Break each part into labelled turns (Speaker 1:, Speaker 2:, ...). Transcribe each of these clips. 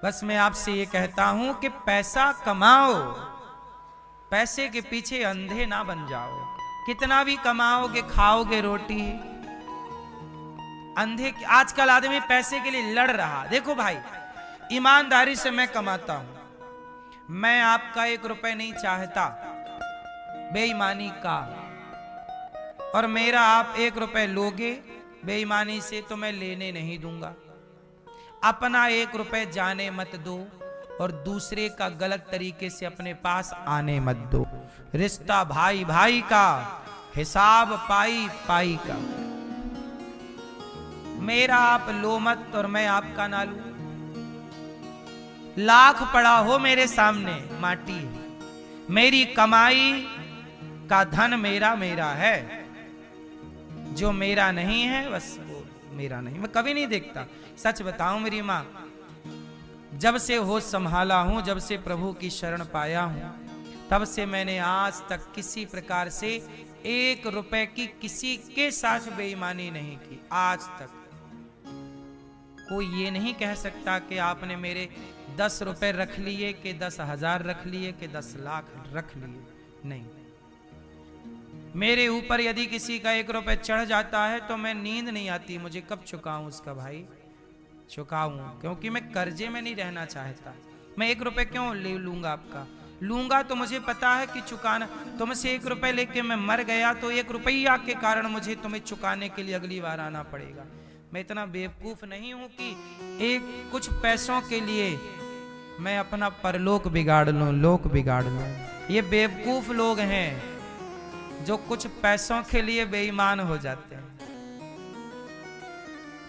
Speaker 1: बस मैं आपसे ये कहता हूं कि पैसा कमाओ, पैसे के पीछे अंधे ना बन जाओ। कितना भी कमाओगे खाओगे रोटी। अंधे आजकल आदमी पैसे के लिए लड़ रहा। देखो भाई, ईमानदारी से मैं कमाता हूं, मैं आपका 1 रुपए नहीं चाहता बेईमानी का, और मेरा आप 1 रुपए लोगे बेईमानी से तो मैं लेने नहीं दूंगा। अपना 1 रुपए जाने मत दो और दूसरे का गलत तरीके से अपने पास आने मत दो। रिश्ता भाई भाई का, हिसाब पाई पाई का। मेरा आप लो मत और मैं आपका ना लूं। लाख पड़ा हो मेरे सामने माटी है, मेरी कमाई का धन मेरा मेरा है, जो मेरा नहीं है बस वो मेरा नहीं। मैं कभी नहीं देखता, सच बताऊं मेरी माँ, जब से होश संभाला हूं, जब से प्रभु की शरण पाया हूं, तब से मैंने आज तक किसी प्रकार से 1 रुपए की किसी के साथ बेईमानी नहीं की। आज तक कोई ये नहीं कह सकता कि आपने मेरे 10 रुपए रख लिए कि 10,000 रख लिए कि 10 लाख रख लिए। नहीं, मेरे ऊपर यदि किसी का 1 रुपए चढ़ जाता है तो मैं नींद नहीं आती, मुझे कब चुकाऊं उसका भाई, चुकाऊं, क्योंकि मैं कर्जे में नहीं रहना चाहता। मैं 1 रुपए क्यों ले लूंगा आपका, लूंगा तो मुझे पता है कि चुकाना। तुमसे 1 रुपए लेके मैं मर गया तो 1 रुपया के कारण मुझे तुम्हें चुकाने के लिए अगली बार आना पड़ेगा। मैं इतना बेवकूफ नहीं हूं कि कुछ पैसों के लिए मैं अपना परलोक बिगाड़ लूं, लोक बिगाड़ लूं। ये बेवकूफ लोग हैं जो कुछ पैसों के लिए बेईमान हो जाते हैं।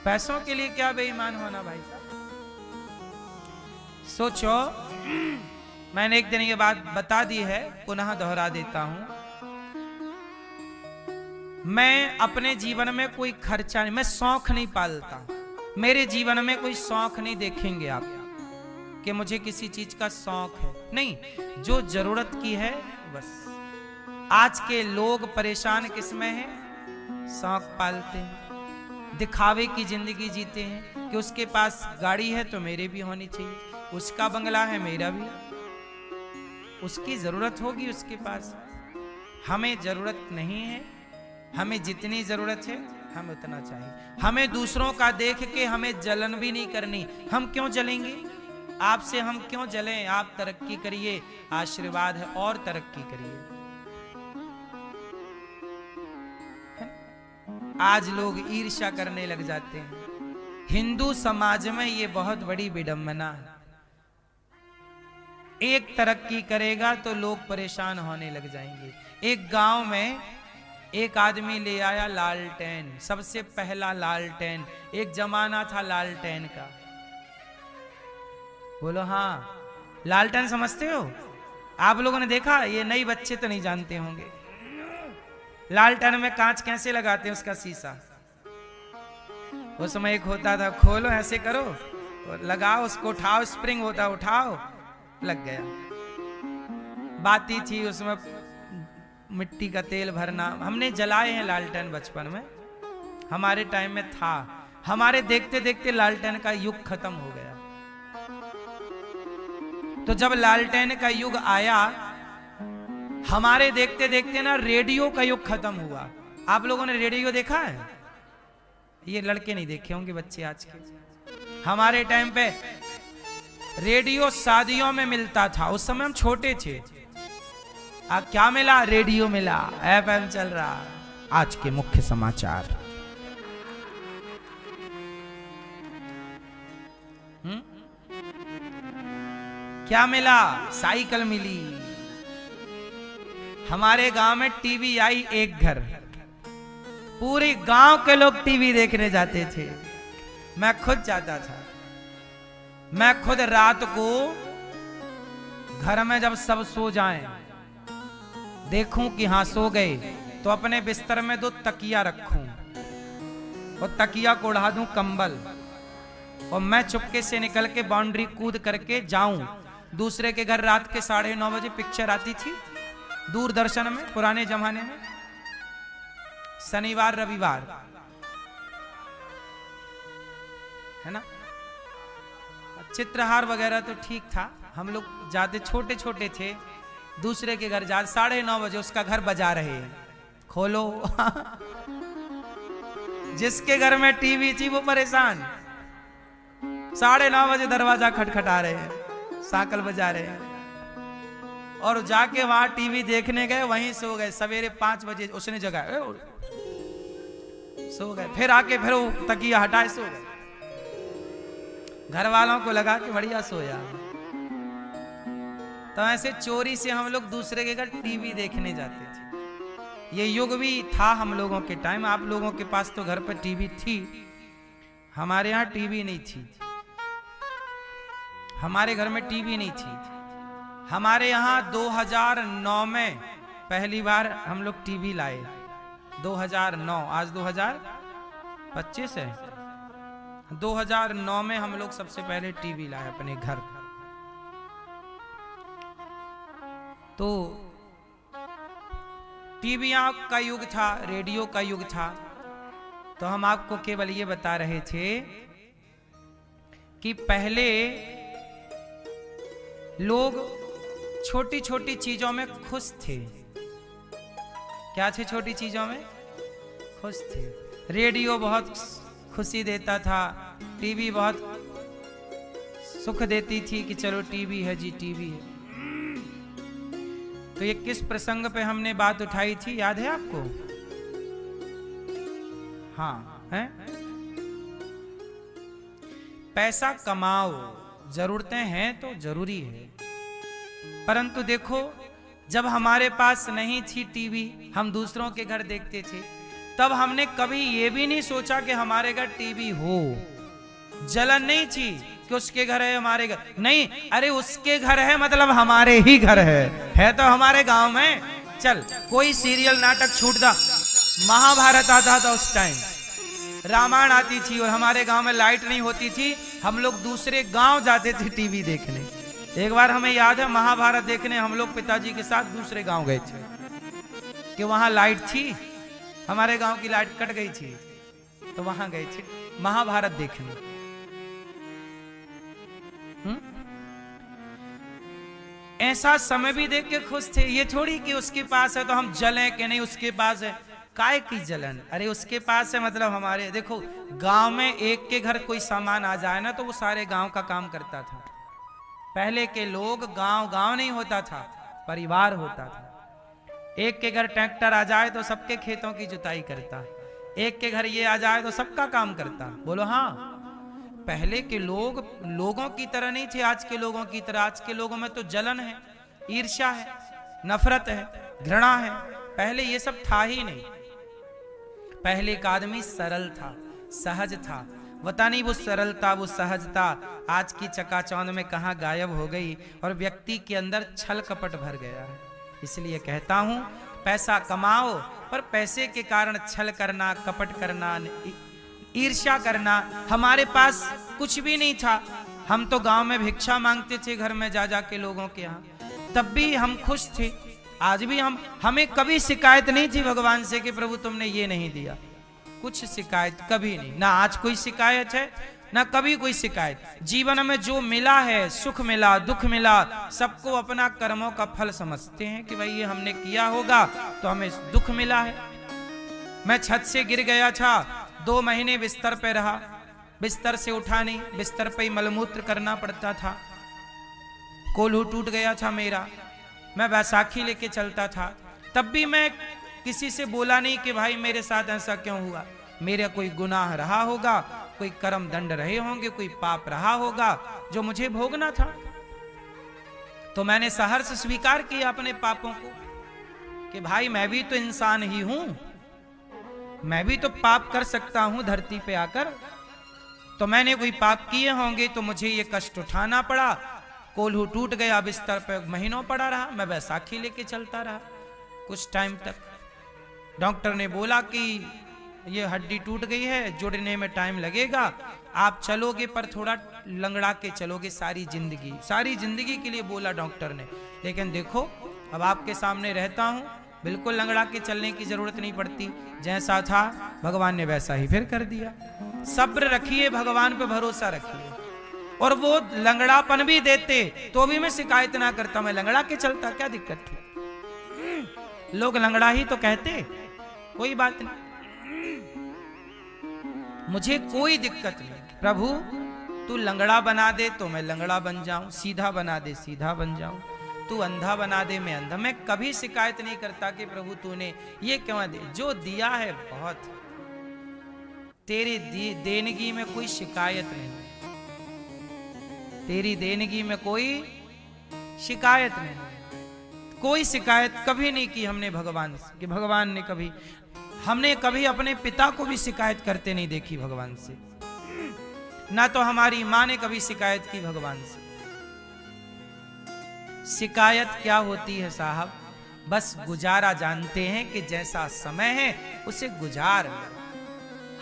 Speaker 1: पैसों के लिए क्या बेईमान होना भाई साहब। सोचो, मैंने एक दिन ये बात बता दी है, पुनः दोहरा देता हूं। मैं अपने जीवन में कोई खर्चा नहीं, मैं शौक नहीं पालता। मेरे जीवन में कोई शौक नहीं देखेंगे आप कि मुझे किसी चीज का शौक है, नहीं। जो जरूरत की है बस। आज के लोग परेशान किसमें हैं, शौक पालते हैं, दिखावे की जिंदगी जीते हैं कि उसके पास गाड़ी है तो मेरे भी होनी चाहिए, उसका बंगला है मेरा भी, उसकी जरूरत होगी उसके पास। हमें जरूरत नहीं है, हमें जितनी जरूरत है हम उतना चाहिए। हमें दूसरों का देख के हमें जलन भी नहीं करनी। हम क्यों जलेंगे, आपसे हम क्यों जलें। आप तरक्की करिए, आशीर्वाद है, और तरक्की करिए। आज लोग ईर्ष्या करने लग जाते हैं। हिंदू समाज में ये बहुत बड़ी विडंबना है। एक तरक्की करेगा तो लोग परेशान होने लग जाएंगे। एक गांव में एक आदमी ले आया लालटेन, सबसे पहला लालटेन। एक जमाना था लालटेन का। बोलो हाँ, लालटेन समझते हो आप लोगों ने देखा, ये नई बच्चे तो नहीं जानते होंगे। लालटेन में कांच कैसे लगाते हैं, उसका शीशा। उस समय एक होता था, खोलो ऐसे करो और लगाओ, उसको उठाओ, स्प्रिंग होता उठाओ, लग गया। बाती थी उसमें मिट्टी का तेल भरना। हमने जलाए हैं लालटेन बचपन में, हमारे टाइम में था। हमारे देखते देखते लालटेन का युग खत्म हो गया। तो जब लालटेन का युग आया, हमारे देखते देखते ना रेडियो का युग खत्म हुआ। आप लोगों ने रेडियो देखा है? ये लड़के नहीं देखे होंगे, बच्चे आज के। हमारे टाइम पे रेडियो शादियों में मिलता था, उस समय हम छोटे थे। क्या मिला? रेडियो मिला, एफएम चल रहा। आज के मुख्य समाचार। क्या मिला? साइकिल मिली। हमारे गांव में टीवी आई एक घर, पूरे गांव के लोग टीवी देखने जाते थे। मैं खुद जाता था। मैं खुद रात को घर में जब सब सो जाएं, देखूं कि हाँ सो गए, तो अपने बिस्तर में 2 तकिया रखूं और तकिया को उड़ा दूं कंबल, और मैं चुपके से निकल के बाउंड्री कूद करके जाऊं। दूसरे के घर रात के 9:30 बजे पिक्चर आती थी दूरदर्शन में, पुराने जमाने में, शनिवार रविवार, है ना? चित्रहार वगैरह तो ठीक था, हम लोग जाते छोटे छोटे थे, दूसरे के घर जा 9:30 बजे उसका घर बजा रहे हैं, खोलो जिसके घर में टीवी थी वो परेशान, 9:30 बजे दरवाजा खटखटा रहे हैं, साकल बजा रहे हैं, और जाके वहां टीवी देखने गए, वहीं सो गए। सवेरे 5 बजे उसने जगाया, सो गए, फिर आके फिर वो तकिया हटाए सो गए। घर वालों को लगा कि बढ़िया सोया। तो ऐसे चोरी से हम लोग दूसरे के घर टीवी देखने जाते थे। ये युग भी था हम लोगों के टाइम। आप लोगों के पास तो घर पर टीवी थी, हमारे यहाँ टीवी नहीं थी। हमारे घर में टीवी नहीं थी। हमारे यहाँ 2009 में पहली बार हम लोग टीवी लाए। 2009, आज 2025 है। 2009 में हम लोग सबसे पहले टीवी लाए अपने घर। तो टीवियां का युग था, रेडियो का युग था। तो हम आपको केवल ये बता रहे थे कि पहले लोग छोटी छोटी चीजों में खुश थे। क्या थे? छोटी चीजों में खुश थे। रेडियो बहुत खुशी देता था, टीवी बहुत सुख देती थी कि चलो टीवी है जी, टीवी है। तो ये किस प्रसंग पे हमने बात उठाई थी, याद है आपको? हाँ है। पैसा कमाओ, जरूरतें हैं तो जरूरी है, परंतु देखो जब हमारे पास नहीं थी टीवी, हम दूसरों के घर देखते थे, तब हमने कभी ये भी नहीं सोचा कि हमारे घर टीवी हो। जलन नहीं थी कि उसके घर है हमारे घर नहीं, अरे उसके घर है मतलब हमारे ही घर है तो हमारे गांव में। चल कोई सीरियल नाटक छूटता, महाभारत आता था उस टाइम, रामायण आती थी और हमारे गांव में लाइट नहीं होती थी, हम लोग दूसरे गांव जाते थे टीवी देखने। एक बार हमें याद है महाभारत देखने हम लोग पिताजी के साथ दूसरे गांव गए थे कि वहां लाइट थी, हमारे गांव की लाइट कट गई थी, तो वहां गए थे महाभारत देखने। ऐसा समय भी देख के खुश थे। ये थोड़ी कि उसके पास है तो हम जलें कि नहीं उसके पास है, काय की जलन। अरे उसके पास है मतलब हमारे। देखो गांव में एक के घर कोई सामान आ जाए ना तो वो सारे गांव का काम करता था। पहले के लोग गांव गांव नहीं होता था, परिवार होता था। एक के घर ट्रैक्टर आ जाए तो सबके खेतों की जुताई करता, एक के घर ये आ जाए तो सबका काम करता। बोलो हाँ। पहले के लोग लोगों की तरह नहीं थे आज के लोगों की तरह। आज के लोगों में तो जलन है, ईर्ष्या है, नफरत है, घृणा है। पहले ये सब था ही नहीं। पहले का आदमी सरल था, सहज था। पता नहीं वो सरलता, वो सहजता आज की चकाचौंध में कहां गायब हो गई और व्यक्ति के अंदर छल कपट भर गया है। इसलिए कहता हूं पैसा कमाओ, पर पैसे के कारण छल करना, कपट करना, ईर्ष्या करना। हमारे पास कुछ भी नहीं था, हम तो गांव में भिक्षा मांगते थे घर में जा जा के लोगों के यहाँ, तब भी हम खुश थे। आज भी हमें कभी शिकायत नहीं थी भगवान से कि प्रभु तुमने ये नहीं दिया। कुछ शिकायत कभी नहीं, ना आज कोई शिकायत है ना कभी कोई शिकायत। जीवन में जो मिला है, सुख मिला, दुख मिला, सबको अपना कर्मों का फल समझते हैं कि भाई ये हमने किया होगा तो हमें दुख मिला है। मैं छत से गिर गया था, 2 महीने बिस्तर पे रहा, बिस्तर से उठा नहीं, बिस्तर पे ही मलमूत्र करना पड़ता था। कोल्हू टूट गया था मेरा, मैं बैसाखी लेके चलता था, तब भी मैं किसी से बोला नहीं कि भाई मेरे साथ ऐसा क्यों हुआ। मेरा कोई गुनाह रहा होगा, कोई कर्म दंड रहे होंगे, कोई पाप रहा होगा जो मुझे भोगना था, तो मैंने सहर्ष स्वीकार किया अपने पापों को कि भाई मैं भी तो इंसान ही हूं, मैं भी तो पाप कर सकता हूं धरती पे आकर। तो मैंने कोई पाप किए होंगे तो मुझे ये कष्ट उठाना पड़ा। कोल्हू टूट गया, बिस्तर पे महीनों पड़ा रहा, मैं बैसाखी लेके चलता रहा कुछ टाइम तक। डॉक्टर ने बोला कि ये हड्डी टूट गई है, जुड़ने में टाइम लगेगा, आप चलोगे पर थोड़ा लंगड़ा के चलोगे सारी जिंदगी के लिए बोला डॉक्टर ने। लेकिन देखो अब आपके सामने रहता हूं, बिल्कुल लंगड़ा के चलने की जरूरत नहीं पड़ती, जैसा था भगवान ने वैसा ही फिर कर दिया। सब्र रखिए, भगवान पे भरोसा रखिए। और वो लंगड़ापन भी देते तो भी मैं शिकायत ना करता, मैं लंगड़ा के चलता, क्या दिक्कत थी? लोग लंगड़ा ही तो कहते, कोई बात नहीं, मुझे कोई दिक्कत नहीं। प्रभु तू लंगड़ा बना दे तो मैं लंगड़ा बन जाऊं, सीधा बना दे सीधा बन जाऊं, तू अंधा बना दे मैं अंधा। मैं कभी शिकायत नहीं करता कि प्रभु तूने ये क्यों दे, जो दिया है बहुत, तेरी देनगी में कोई शिकायत नहीं, तेरी देनगी में कोई शिकायत नहीं। कोई शिकायत कभी नहीं की हमने भगवान से, कि भगवान ने कभी, हमने कभी अपने पिता को भी शिकायत करते नहीं देखी भगवान से, ना तो हमारी मां ने कभी शिकायत की भगवान से। शिकायत क्या होती है साहब? बस गुजारा जानते हैं कि जैसा समय है उसे गुजार।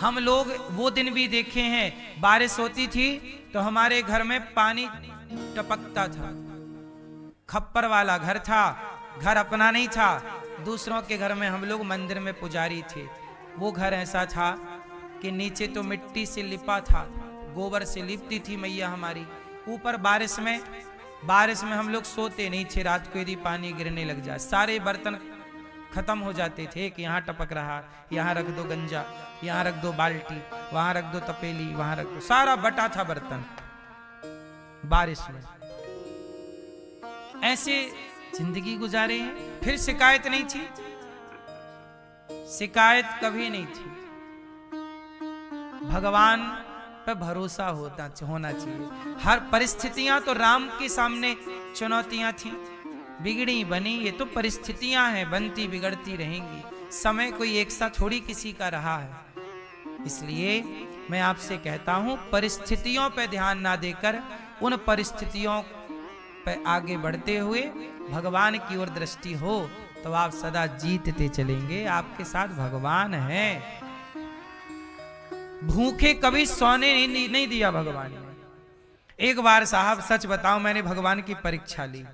Speaker 1: हम लोग वो दिन भी देखे हैं, बारिश होती थी तो हमारे घर में पानी टपकता था। खप्पर वाला घर था, घर अपना नहीं था, दूसरों के घर में हम लोग मंदिर में पुजारी थे। वो घर ऐसा था कि नीचे तो मिट्टी से लिपा था, गोबर से लिपती थी मैया हमारी। ऊपर बारिश में हम लोग सोते नहीं थे, रात को यदि पानी गिरने लग जाए सारे बर्तन खत्म हो जाते थे कि यहाँ टपक रहा, यहाँ रख दो गंजा, यहाँ रख दो बाल्टी, वहां रख दो तपेली, वहां रख दो, सारा बटा था बर्तन बारिश में। ऐसे जिंदगी गुजारे हैं। फिर शिकायत नहीं थी, शिकायत कभी नहीं थी। भगवान पे भरोसा होना चाहिए। हर परिस्थितियां तो राम के सामने चुनौतियां थी, बिगड़ी बनी, ये तो परिस्थितियां हैं, बनती बिगड़ती रहेंगी। समय कोई एक सा थोड़ी किसी का रहा है। इसलिए मैं आपसे कहता हूं, परिस्थितियों पे ध्यान ना देकर उन परिस्थितियों पे आगे बढ़ते हुए भगवान की ओर दृष्टि हो तो आप सदा जीतते चलेंगे। आपके साथ भगवान है। भूखे कभी सोने नहीं दिया भगवान ने। एक बार साहब सच बताओ, मैंने भगवान की परीक्षा ली।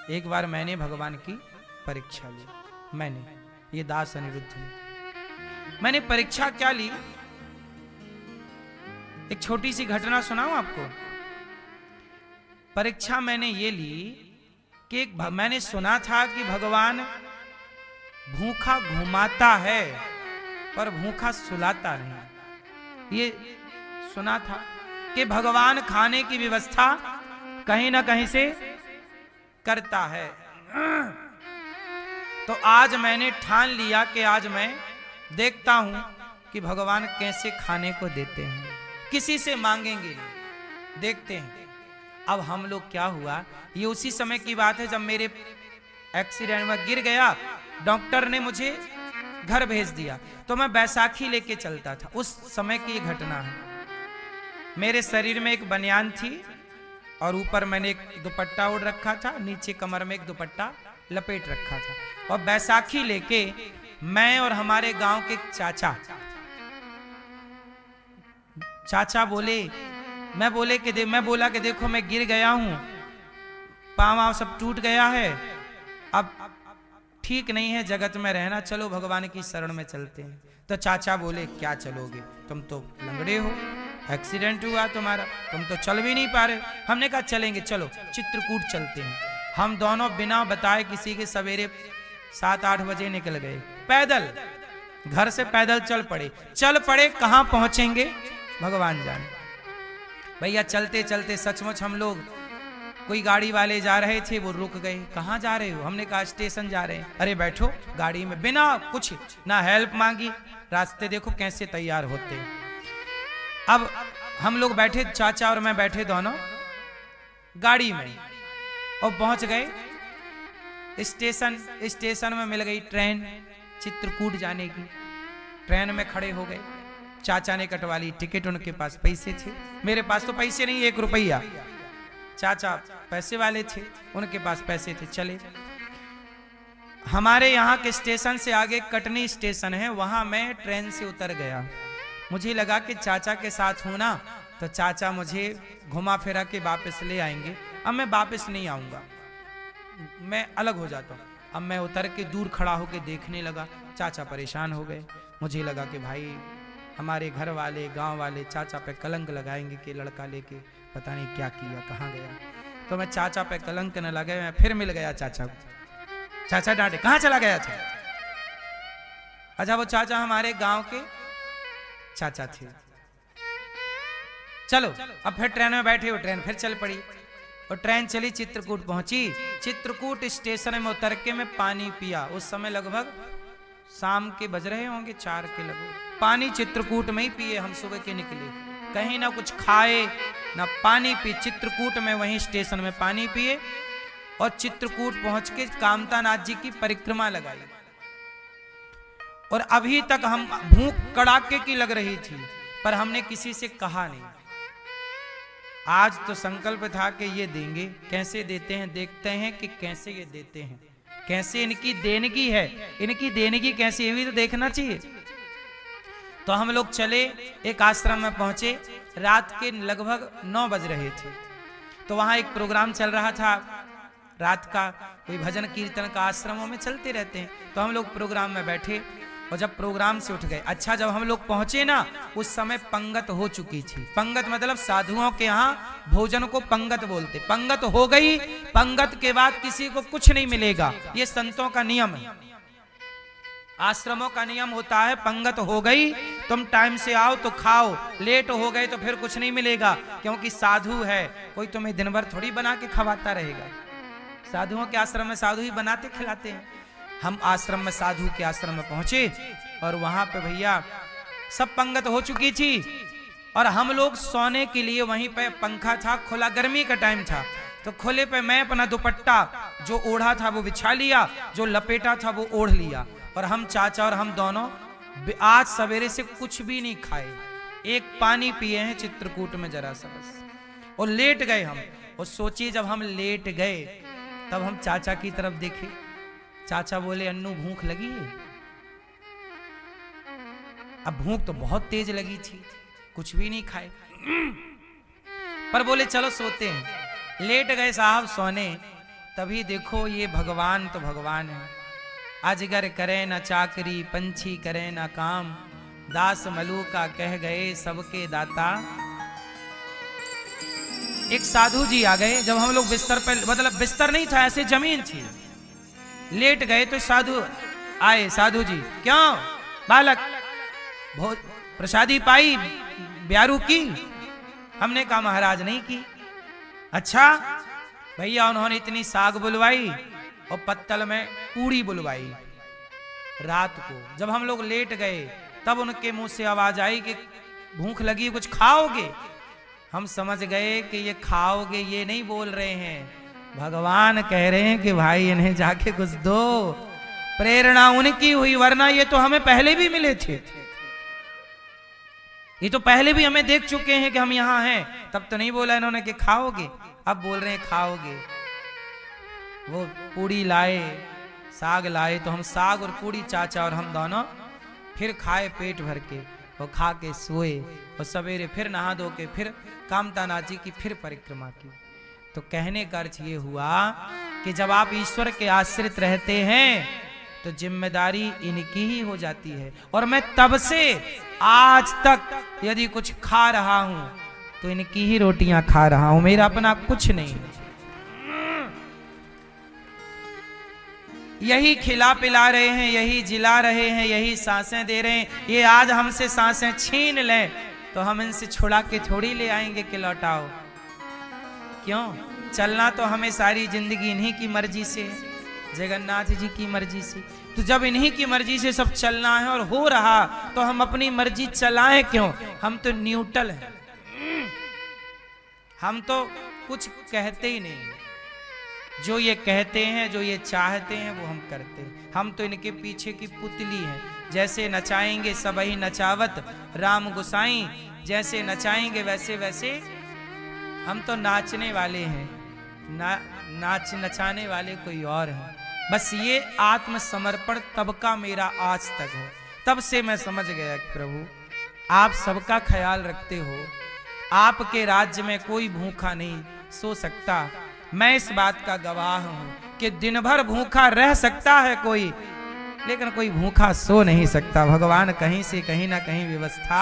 Speaker 1: एक बार मैंने भगवान की परीक्षा ली, मैंने, ये दास अनिरुद्ध ने, मैंने परीक्षा क्या ली, एक छोटी सी घटना सुनाऊं आपको। परीक्षा मैंने ये ली कि मैंने सुना था कि भगवान भूखा घुमाता है पर भूखा सुलाता नहीं। ये सुना था कि भगवान खाने की व्यवस्था कहीं ना कहीं से करता है। तो आज मैंने ठान लिया कि आज मैं देखता हूं कि भगवान कैसे खाने को देते हैं, किसी से मांगेंगे नहीं, देखते हैं। अब हम लोग क्या हुआ, ये उसी समय की बात है जब मेरे एक्सीडेंट में गिर गया, डॉक्टर ने मुझे घर भेज दिया, तो मैं बैसाखी लेके चलता था। उस समय की घटना है। मेरे शरीर में एक बनियान थी और ऊपर मैंने एक दुपट्टा ओढ़ रखा था, नीचे कमर में एक दुपट्टा लपेट रखा था। और बैसाखी लेके मैं और हमारे गांव के चाचा बोले, मैं बोला कि देखो मैं गिर गया हूं, पाँव सब टूट गया है, अब ठीक नहीं है जगत में रहना, चलो भगवान की शरण में चलते हैं। तो चाचा बोले क्या चलोगे, तुम तो लंगड़े हो, एक्सीडेंट हुआ तुम्हारा, तुम तो चल भी नहीं पा रहे। हमने कहा चलेंगे, चलो चित्रकूट चलते हैं। हम दोनों बिना बताए किसी के सवेरे 7-8 बजे निकल गए, पैदल, घर से पैदल चल पड़े। कहां पहुंचेंगे भगवान जाने। भैया चलते चलते सचमुच हम लोग, कोई गाड़ी वाले जा रहे थे, वो रुक गए, कहां जा रहे हो, हमने कहा स्टेशन जा रहे हैं। अरे बैठो गाड़ी में, बिना कुछ ना हेल्प मांगी, रास्ते देखो कैसे तैयार होते हैं। अब हम लोग बैठे, चाचा और मैं बैठे दोनों गाड़ी में, और पहुंच गए स्टेशन में मिल गई ट्रेन चित्रकूट जाने की। ट्रेन में खड़े हो गए, चाचा ने कटवा ली टिकट, उनके पास पैसे थे, मेरे पास तो पैसे नहीं, 1 रुपया। चाचा पैसे वाले थे, उनके पास पैसे थे। चले, हमारे यहाँ के स्टेशन से आगे कटनी स्टेशन है, वहां मैं ट्रेन से उतर गया। मुझे लगा कि चाचा के साथ हूं ना, तो चाचा मुझे घुमा फिरा के वापस ले आएंगे। अब मैं वापस नहीं आऊंगा, मैं अलग हो जाता हूं। अब मैं उतर के दूर खड़ा होकर देखने लगा, चाचा परेशान हो गए। मुझे लगा कि भाई हमारे घर वाले गांव वाले चाचा पे कलंक लगाएंगे कि लड़का लेके पता नहीं क्या किया, कहाँ गया। तो मैं चाचा पे कलंक न लगे, मैं फिर मिल गया चाचा को। चाचा डांटे, कहाँ चला गया था? अच्छा, वो चाचा हमारे गांव के चाचा थे। चलो अब फिर ट्रेन में बैठे, वो ट्रेन फिर चल पड़ी और ट्रेन चली, चित्रकूट पहुंची। चित्रकूट स्टेशन में उतर के मैं पानी पिया। उस समय लगभग शाम के बज रहे होंगे 4 के लगभग। पानी चित्रकूट में ही पिए हम, सुबह के निकले, कहीं ना कुछ खाए ना पानी पी। चित्रकूट में वहीं स्टेशन में पानी पिए और चित्रकूट पहुंच के कामतानाथ जी की परिक्रमा लगाई। और अभी तक हम, भूख कड़ाके की लग रही थी पर हमने किसी से कहा नहीं। आज तो संकल्प था कि ये देंगे, कैसे देते हैं देखते हैं कि कैसे ये देते हैं, कैसे इनकी देनगी है, इनकी देनगी कैसी है भी तो देखना चाहिए। तो हम लोग चले, एक आश्रम में पहुंचे, रात के लगभग 9 बज रहे थे। तो वहां एक प्रोग्राम चल रहा था रात का, कोई भजन कीर्तन का आश्रमों में चलते रहते हैं। तो हम लोग प्रोग्राम में बैठे और जब प्रोग्राम से उठ गए, अच्छा जब हम लोग पहुंचे ना, उस समय पंगत हो चुकी थी। पंगत मतलब साधुओं के यहाँ भोजन को पंगत बोलते। पंगत हो गई, पंगत के बाद किसी को कुछ नहीं मिलेगा, ये संतों का नियम है, आश्रमों का नियम होता है। पंगत हो गई, तुम टाइम से आओ तो खाओ, लेट हो गए तो फिर कुछ नहीं मिलेगा, क्योंकि साधु है, कोई तुम्हें दिन भर थोड़ी बना के खवाता रहेगा। साधुओं के आश्रम में साधु ही बनाते खिलाते हैं। हम आश्रम में, साधु के आश्रम में पहुंचे और वहां पे भैया सब पंगत हो चुकी थी और हम लोग सोने के लिए वहीं पे, पंखा था खुला, गर्मी का टाइम था, तो खुले पे मैं अपना दुपट्टा जो ओढ़ा था वो बिछा लिया, जो लपेटा था वो ओढ़ लिया। और हम चाचा और हम दोनों आज सवेरे से कुछ भी नहीं खाए, एक पानी पिए हैं चित्रकूट में जरा सा बस, और लेट गए हम। और सोचिए जब हम लेट गए तब हम चाचा की तरफ देखे, चाचा बोले अन्नू भूख लगी है? अब भूख तो बहुत तेज लगी थी, कुछ भी नहीं खाए, पर बोले चलो सोते हैं। लेट गए साहब सोने, तभी देखो ये भगवान तो भगवान है। अजगर करे न चाकरी, पंछी करे न काम, दास मलूका कह गए सबके दाता। एक साधु जी आ गए, जब हम लोग बिस्तर पे, मतलब बिस्तर नहीं था, ऐसे जमीन थी, लेट गए तो साधु आए। साधु जी, क्यों बालक, बहुत प्रसादी पाई ब्यारू की? हमने कहा महाराज नहीं की। अच्छा भैया, उन्होंने इतनी साग बुलवाई और पत्तल में पूड़ी बुलवाई। रात को जब हम लोग लेट गए तब उनके मुंह से आवाज आई कि भूख लगी, कुछ खाओगे? हम समझ गए कि ये खाओगे ये नहीं बोल रहे हैं, भगवान कह रहे हैं कि भाई इन्हें जाके कुछ दो। प्रेरणा उनकी हुई, वरना ये तो हमें पहले भी मिले थे, ये तो पहले भी हमें देख चुके हैं कि हम यहां हैं। तब तो नहीं बोला इन्होंने कि खाओगे, अब बोल रहे हैं खाओगे। वो पूड़ी लाए, साग लाए, तो हम साग और पूड़ी चाचा और हम दोनों फिर खाए पेट भर के, और खा के सोए। और सवेरे फिर नहा धो के फिर कामतानाथ जी की फिर परिक्रमा की। तो कहने का अर्थ ये हुआ कि जब आप ईश्वर के आश्रित रहते हैं तो जिम्मेदारी इनकी ही हो जाती है। और मैं तब से आज तक यदि कुछ खा रहा हूं तो इनकी ही रोटियां खा रहा हूं, मेरा अपना कुछ नहीं। यही खिला पिला रहे हैं, यही जिला रहे हैं, यही सांसें दे रहे हैं। ये आज हमसे सांसें छीन लें तो हम इनसे छुड़ा के थोड़ी ले आएंगे कि लौटाओ। क्यों? चलना तो हमें सारी जिंदगी इन्हीं की मर्जी से है, जगन्नाथ जी की मर्जी से। तो जब इन्हीं की मर्जी से सब चलना है और हो रहा, तो हम अपनी मर्जी चलाएं क्यों? हम तो न्यूट्रल हैं, हम तो कुछ कहते ही नहीं। जो ये कहते हैं, जो ये चाहते हैं, वो हम करते हैं। हम तो इनके पीछे की पुतली हैं। जैसे नचाएंगे सबही नचावत राम गुसाई, जैसे नचाएंगे वैसे वैसे हम तो नाचने वाले हैं, नचाने वाले कोई और हैं। बस ये आत्मसमर्पण तब का मेरा आज तक है। तब से मैं समझ गया कि प्रभु आप सबका ख्याल रखते हो, आपके राज्य में कोई भूखा नहीं सो सकता। मैं इस बात का गवाह हूं कि दिन भर भूखा रह सकता है कोई, लेकिन कोई भूखा सो नहीं सकता। भगवान कहीं से कहीं ना कहीं व्यवस्था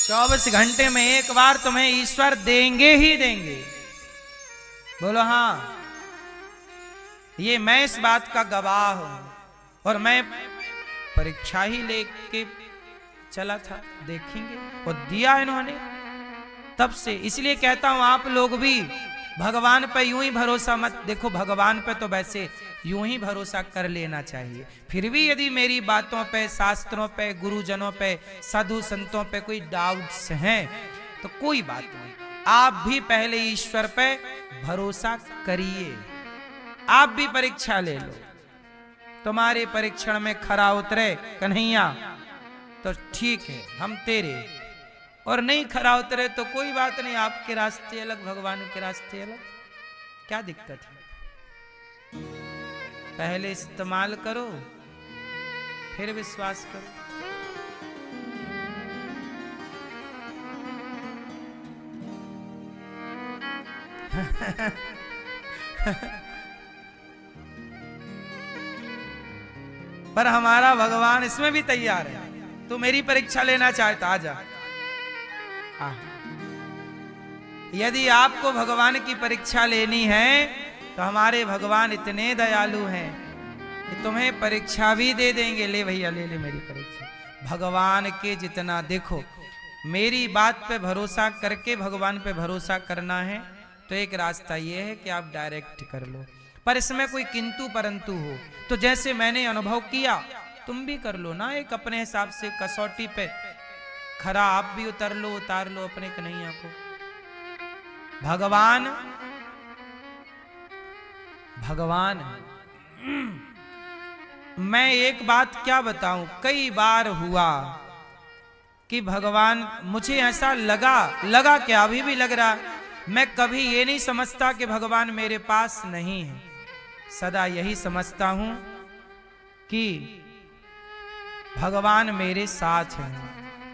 Speaker 1: 24 घंटे में एक बार तुम्हें ईश्वर देंगे ही देंगे। बोलो हाँ। ये मैं इस बात का गवाह हूं और मैं परीक्षा ही लेके चला था, देखेंगे, और दिया इन्होंने तब से। इसलिए कहता हूं आप लोग भी भगवान पे यूं ही भरोसा मत देखो। भगवान पे तो वैसे यूं ही भरोसा कर लेना चाहिए। फिर भी यदि मेरी बातों पे, शास्त्रों पे, गुरुजनों पे, साधु संतों पे कोई डाउट्स हैं तो कोई बात नहीं, आप भी पहले ईश्वर पे भरोसा करिए। आप भी परीक्षा ले लो, तुम्हारे परीक्षण में खरा उतरे कन्हैया तो ठीक है, हम तेरे, और नहीं खरा उतरे तो कोई बात नहीं, आपके रास्ते अलग, भगवान के रास्ते अलग, क्या दिक्कत है। पहले इस्तेमाल करो फिर विश्वास करो। पर हमारा भगवान इसमें भी तैयार है। तू मेरी परीक्षा लेना चाहता आजा। यदि आपको भगवान की परीक्षा लेनी है तो हमारे भगवान इतने दयालु हैं कि तुम्हें परीक्षा भी दे देंगे। ले भैया ले ले मेरी परीक्षा। भगवान के जितना देखो, मेरी बात पे भरोसा करके भगवान पे भरोसा करना है तो एक रास्ता ये है कि आप डायरेक्ट कर लो। पर इसमें कोई किंतु परंतु हो तो जैसे मैंने अनुभव किया तुम भी कर लो ना, एक अपने हिसाब से कसौटी पे खरा आप भी उतार लो अपने कन्हैया को। भगवान मैं एक बात क्या बताऊं, कई बार हुआ कि भगवान, मुझे ऐसा लगा क्या, अभी भी लग रहा, मैं कभी ये नहीं समझता कि भगवान मेरे पास नहीं है। सदा यही समझता हूं कि भगवान मेरे साथ है।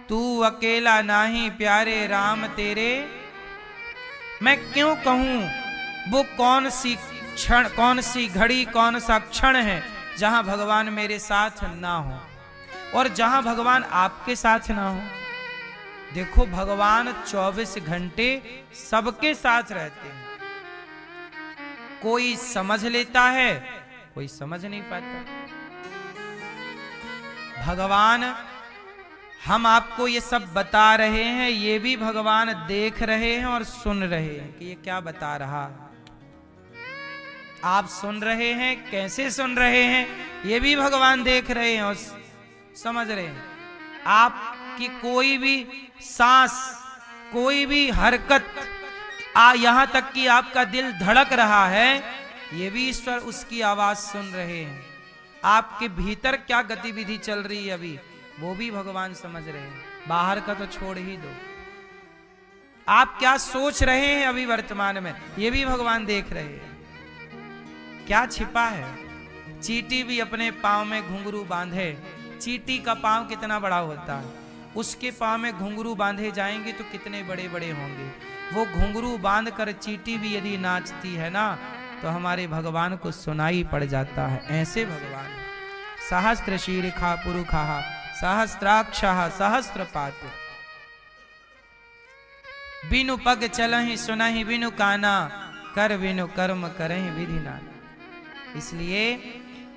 Speaker 1: तू अकेला नाही प्यारे राम तेरे, मैं क्यों कहूं वो कौन सी क्षण, कौन सी घड़ी, कौन सा क्षण है जहां भगवान मेरे साथ ना हो और जहां भगवान आपके साथ ना हो। देखो भगवान 24 घंटे सबके साथ रहते हैं। कोई समझ लेता है, कोई समझ नहीं पाता। भगवान, हम आपको ये सब बता रहे हैं, ये भी भगवान देख रहे हैं और सुन रहे हैं कि ये क्या बता रहा है। आप सुन रहे हैं, कैसे सुन रहे हैं, ये भी भगवान देख रहे हैं और समझ रहे हैं। आपकी कोई भी सांस, कोई भी हरकत, यहां तक कि आपका दिल धड़क रहा है, ये भी ईश्वर उसकी आवाज सुन रहे हैं। आपके भीतर क्या गतिविधि चल रही है अभी, वो भी भगवान समझ रहे हैं। बाहर का तो छोड़ ही दो, आप क्या सोच रहे हैं अभी वर्तमान में, ये भी भगवान देख रहे हैं। क्या छिपा है। चींटी भी अपने पांव में घुंघरू बांधे, चींटी का पांव कितना बड़ा होता है, उसके पांव में घुंघरू बांधे जाएंगे तो कितने बड़े बड़े होंगे। वो घुंघरू बांध कर चींटी भी यदि नाचती है ना तो हमारे भगवान को सुनाई पड़ जाता है। ऐसे भगवान सहस्त्र शीर्षा पुरुषा सहस्त्राक्षः सहस्त्रपात, बिनु पग चलहि सुनहि बिनु काना, कर बिनु कर्म करहि विधि नाना। इसलिए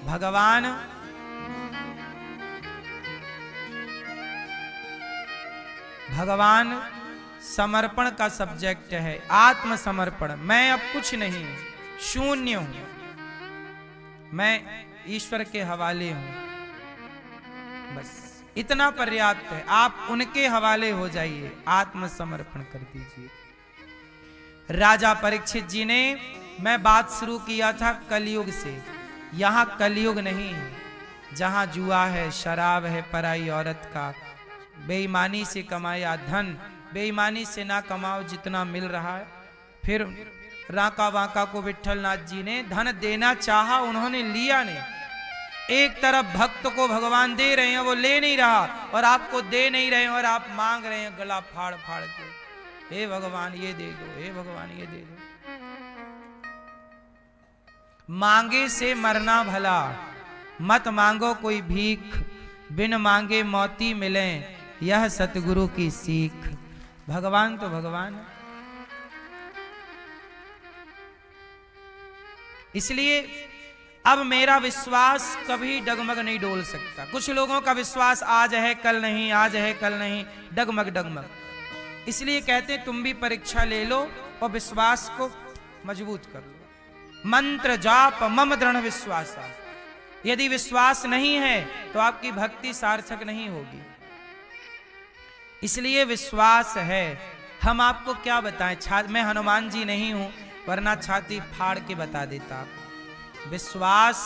Speaker 1: भगवान समर्पण का सब्जेक्ट है, आत्मसमर्पण। मैं अब कुछ नहीं, शून्य हूं, मैं ईश्वर के हवाले हूं, बस इतना पर्याप्त है। आप उनके हवाले हो जाइए, आत्मसमर्पण कर दीजिए। राजा परीक्षित जी ने, मैं बात शुरू किया था कलयुग से, यहां कलयुग नहीं है जहां जुआ है, शराब है, पराई औरत का, बेईमानी से कमाया धन, बेईमानी से ना कमाओ जितना मिल रहा है। फिर राका वाका को विठलनाथ जी ने धन देना चाहा, उन्होंने लिया नहीं। एक तरफ भक्त को भगवान दे रहे हैं, वो ले नहीं रहा, और आपको दे नहीं रहे हैं और आप मांग रहे हैं गला फाड़ फाड़ के, हे भगवान ये दे दो, हे भगवान ये दे दो। मांगे से मरना भला, मत मांगो कोई भीख, बिन मांगे मोती मिले, यह सतगुरु की सीख। भगवान तो भगवान है। इसलिए अब मेरा विश्वास कभी डगमग नहीं डोल सकता। कुछ लोगों का विश्वास आज है कल नहीं, आज है कल नहीं, डगमग डगमग। इसलिए कहते हैं तुम भी परीक्षा ले लो और विश्वास को मजबूत कर लो। मंत्र जाप मम दृढ़ विश्वास। यदि विश्वास नहीं है तो आपकी भक्ति सार्थक नहीं होगी। इसलिए विश्वास है। हम आपको क्या बताएं, मैं हनुमान जी नहीं हूं वरना छाती फाड़ के बता देता। विश्वास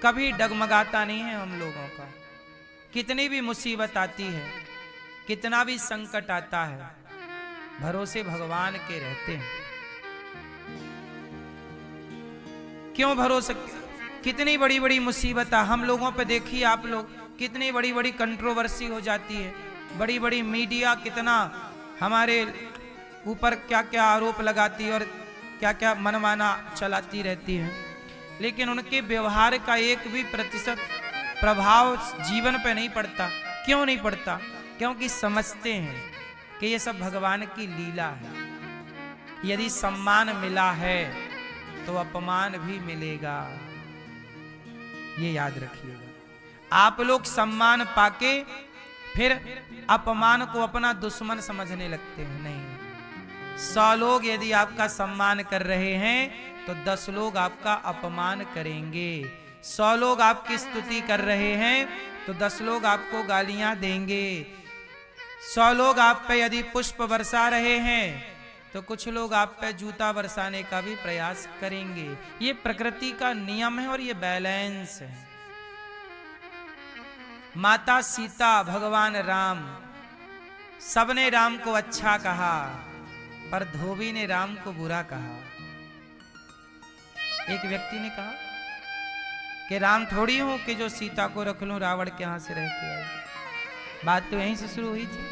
Speaker 1: कभी डगमगाता नहीं है हम लोगों का। कितनी भी मुसीबत आती है, कितना भी संकट आता है, भरोसे भगवान के रहते हैं। क्यों भरोसा? कितनी बड़ी बड़ी मुसीबत हम लोगों पे देखिए आप लोग, कितनी बड़ी बड़ी कंट्रोवर्सी हो जाती है। बड़ी बड़ी मीडिया कितना हमारे ऊपर क्या क्या आरोप लगाती है और क्या क्या मनमाना चलाती रहती है, लेकिन उनके व्यवहार का एक भी प्रतिशत प्रभाव जीवन पे नहीं पड़ता। क्यों नहीं पड़ता? क्योंकि समझते हैं कि ये सब भगवान की लीला है। यदि सम्मान मिला है तो अपमान भी मिलेगा, ये याद रखिएगा। आप लोग सम्मान पाके फिर अपमान को अपना दुश्मन समझने लगते हैं। नहीं, 100 लोग यदि आपका सम्मान कर रहे हैं तो 10 लोग आपका अपमान करेंगे। 100 लोग आपकी स्तुति कर रहे हैं तो 10 लोग आपको गालियां देंगे। 100 लोग आप पे यदि पुष्प बरसा रहे हैं तो कुछ लोग आप पे जूता बरसाने का भी प्रयास करेंगे। ये प्रकृति का नियम है और ये बैलेंस है। माता सीता, भगवान राम, सबने राम को अच्छा कहा पर धोबी ने राम को बुरा कहा। एक व्यक्ति ने कहा कि राम थोड़ी हूं कि जो सीता को रख लूं रावण के यहां से रह के आए। बात तो यहीं से शुरू हुई थी।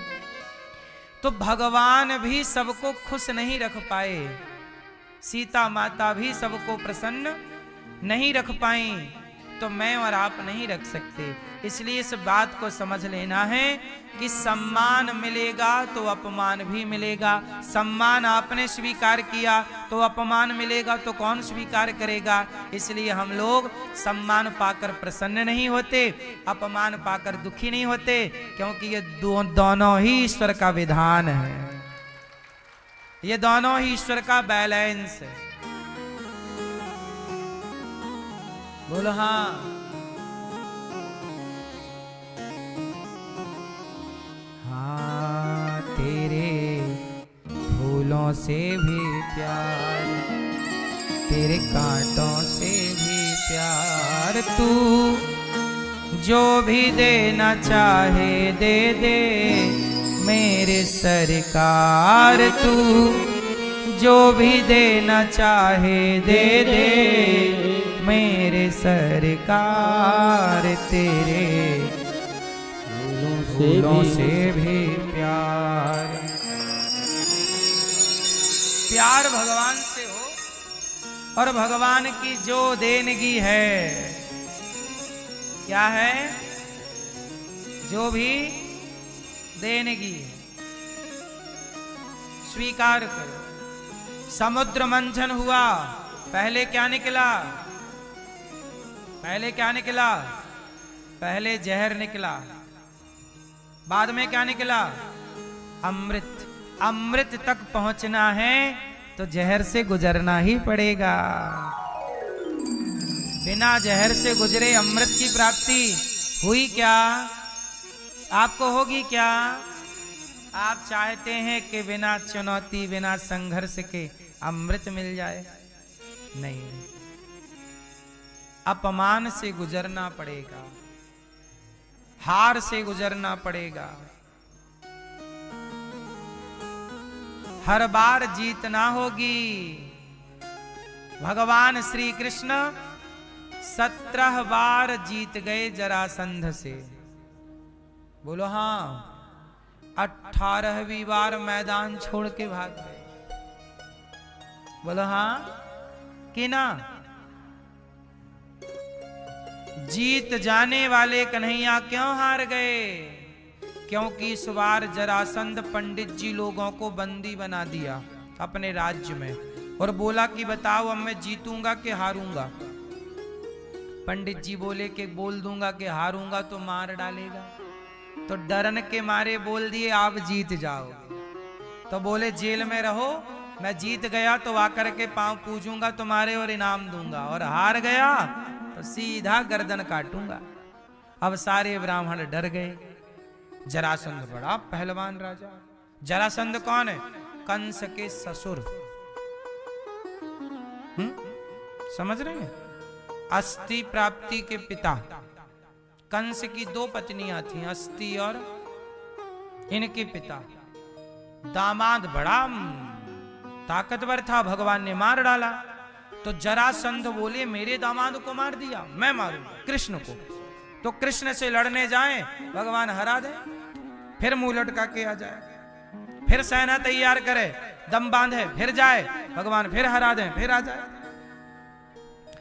Speaker 1: तो भगवान भी सबको खुश नहीं रख पाए, सीता माता भी सबको प्रसन्न नहीं रख पाई, तो मैं और आप नहीं रख सकते। इसलिए इस बात को समझ लेना है कि सम्मान मिलेगा तो अपमान भी मिलेगा। सम्मान आपने स्वीकार किया तो अपमान मिलेगा तो कौन स्वीकार करेगा? इसलिए हम लोग सम्मान पाकर प्रसन्न नहीं होते, अपमान पाकर दुखी नहीं होते, क्योंकि ये दोनों ही ईश्वर का विधान है। ये दोनों ही ईश्वर का बैलेंस है। बोलो हाँ। हाँ, तेरे फूलों से भी प्यार, तेरे कांटों से भी प्यार, तू जो भी देना चाहे दे दे मेरे सरकार, तू जो भी देना चाहे दे दे मेरे सरकार, तेरे फूलों से भी प्यार। प्यार भगवान से हो और भगवान की जो देनगी है, क्या है? जो भी देनगी है स्वीकार करो। समुद्र मंथन हुआ, पहले क्या निकला? पहले क्या निकला? पहले जहर निकला, बाद में क्या निकला? अमृत। अमृत तक पहुंचना है तो जहर से गुजरना ही पड़ेगा। बिना जहर से गुजरे अमृत की प्राप्ति हुई क्या? आपको होगी क्या? आप चाहते हैं कि बिना चुनौती, बिना संघर्ष के अमृत मिल जाए? नहीं, अपमान से गुजरना पड़ेगा, हार से गुजरना पड़ेगा। हर बार जीत ना होगी। भगवान श्री कृष्ण 17 बार जीत गए जरासंध से। बोलो हाँ। 18वीं बार मैदान छोड़ के भाग गए। बोलो हाँ कि ना? जीत जाने वाले कन्हैया क्यों हार गए? क्योंकि इस बार जरासंध पंडित जी लोगों को बंदी बना दिया अपने राज्य में और बोला कि बताओ अब मैं जीतूंगा कि हारूंगा। पंडित जी बोले कि बोल दूंगा कि हारूंगा तो मार डालेगा, तो डरन के मारे बोल दिए आप जीत जाओगे। तो बोले जेल में रहो, मैं जीत गया तो आकर के पांव पूजूंगा तुम्हारे और इनाम दूंगा, और हार गया तो सीधा गर्दन काटूंगा। अब सारे ब्राह्मण डर गए। जरासंध बड़ा पहलवान राजा। जरासंध कौन है? कंस के ससुर। समझ रहे हैं? अस्ति प्राप्ति के पिता। कंस की 2 पत्नियां थीं, अस्ति और इनके पिता। दामाद बड़ा ताकतवर था, भगवान ने मार डाला। तो जरासंध बोले मेरे दामाद को मार दिया, मैं मारूंगा कृष्ण को। तो कृष्ण से लड़ने जाएं, भगवान हरा दे, फिर मुंह लटका के आ जाए, फिर सेना तैयार करे, दम बांधे, फिर जाए, भगवान फिर हरा दे, फिर आ जाए।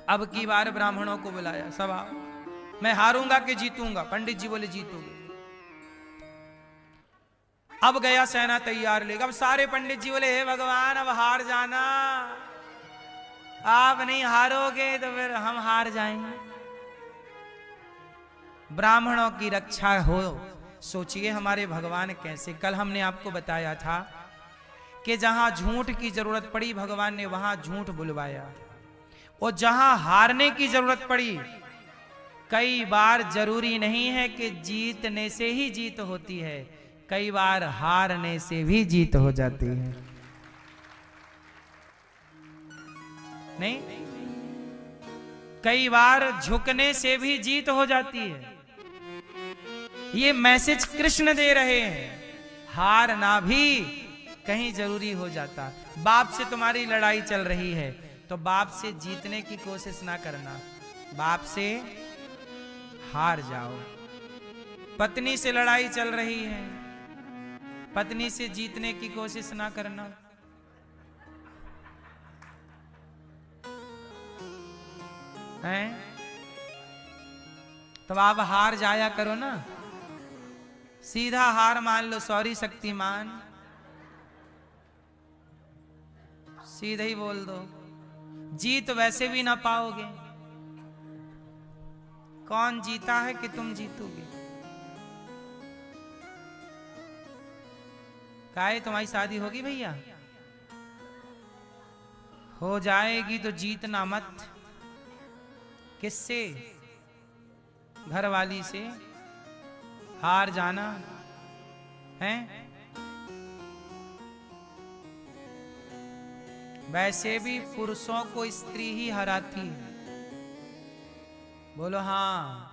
Speaker 1: अब की बार ब्राह्मणों को बुलाया, सब आओ, मैं हारूंगा कि जीतूंगा? पंडित जी बोले जीतोगे। अब गया सेना तैयार लेगा। अब सारे पंडित जी बोले हे भगवान अब हार जाना, आप नहीं हारोगे तो फिर हम हार जाएंगे। ब्राह्मणों की रक्षा हो। सोचिए हमारे भगवान कैसे। कल हमने आपको बताया था कि जहां झूठ की जरूरत पड़ी भगवान ने वहां झूठ बुलवाया, और जहां हारने की जरूरत पड़ी, कई बार जरूरी नहीं है कि जीतने से ही जीत होती है, कई बार हारने से भी जीत हो जाती है। नहीं, कई बार झुकने से भी जीत हो जाती है। ये मैसेज कृष्ण दे रहे हैं, हारना भी कहीं जरूरी हो जाता। बाप से तुम्हारी लड़ाई चल रही है तो बाप से जीतने की कोशिश ना करना, बाप से हार जाओ। पत्नी से लड़ाई चल रही है, पत्नी से जीतने की कोशिश ना करना। हैं? तो आप हार जाया करो ना, सीधा हार मान लो, सॉरी शक्तिमान, सीधे ही बोल दो। जीत वैसे भी ना पाओगे। कौन जीता है कि तुम जीतोगे? काहे तुम्हारी शादी होगी भैया? हो जाएगी तो जीतना मत। किससे? घरवाली से हार जाना है? वैसे भी पुरुषों को स्त्री ही हराती है। बोलो हाँ।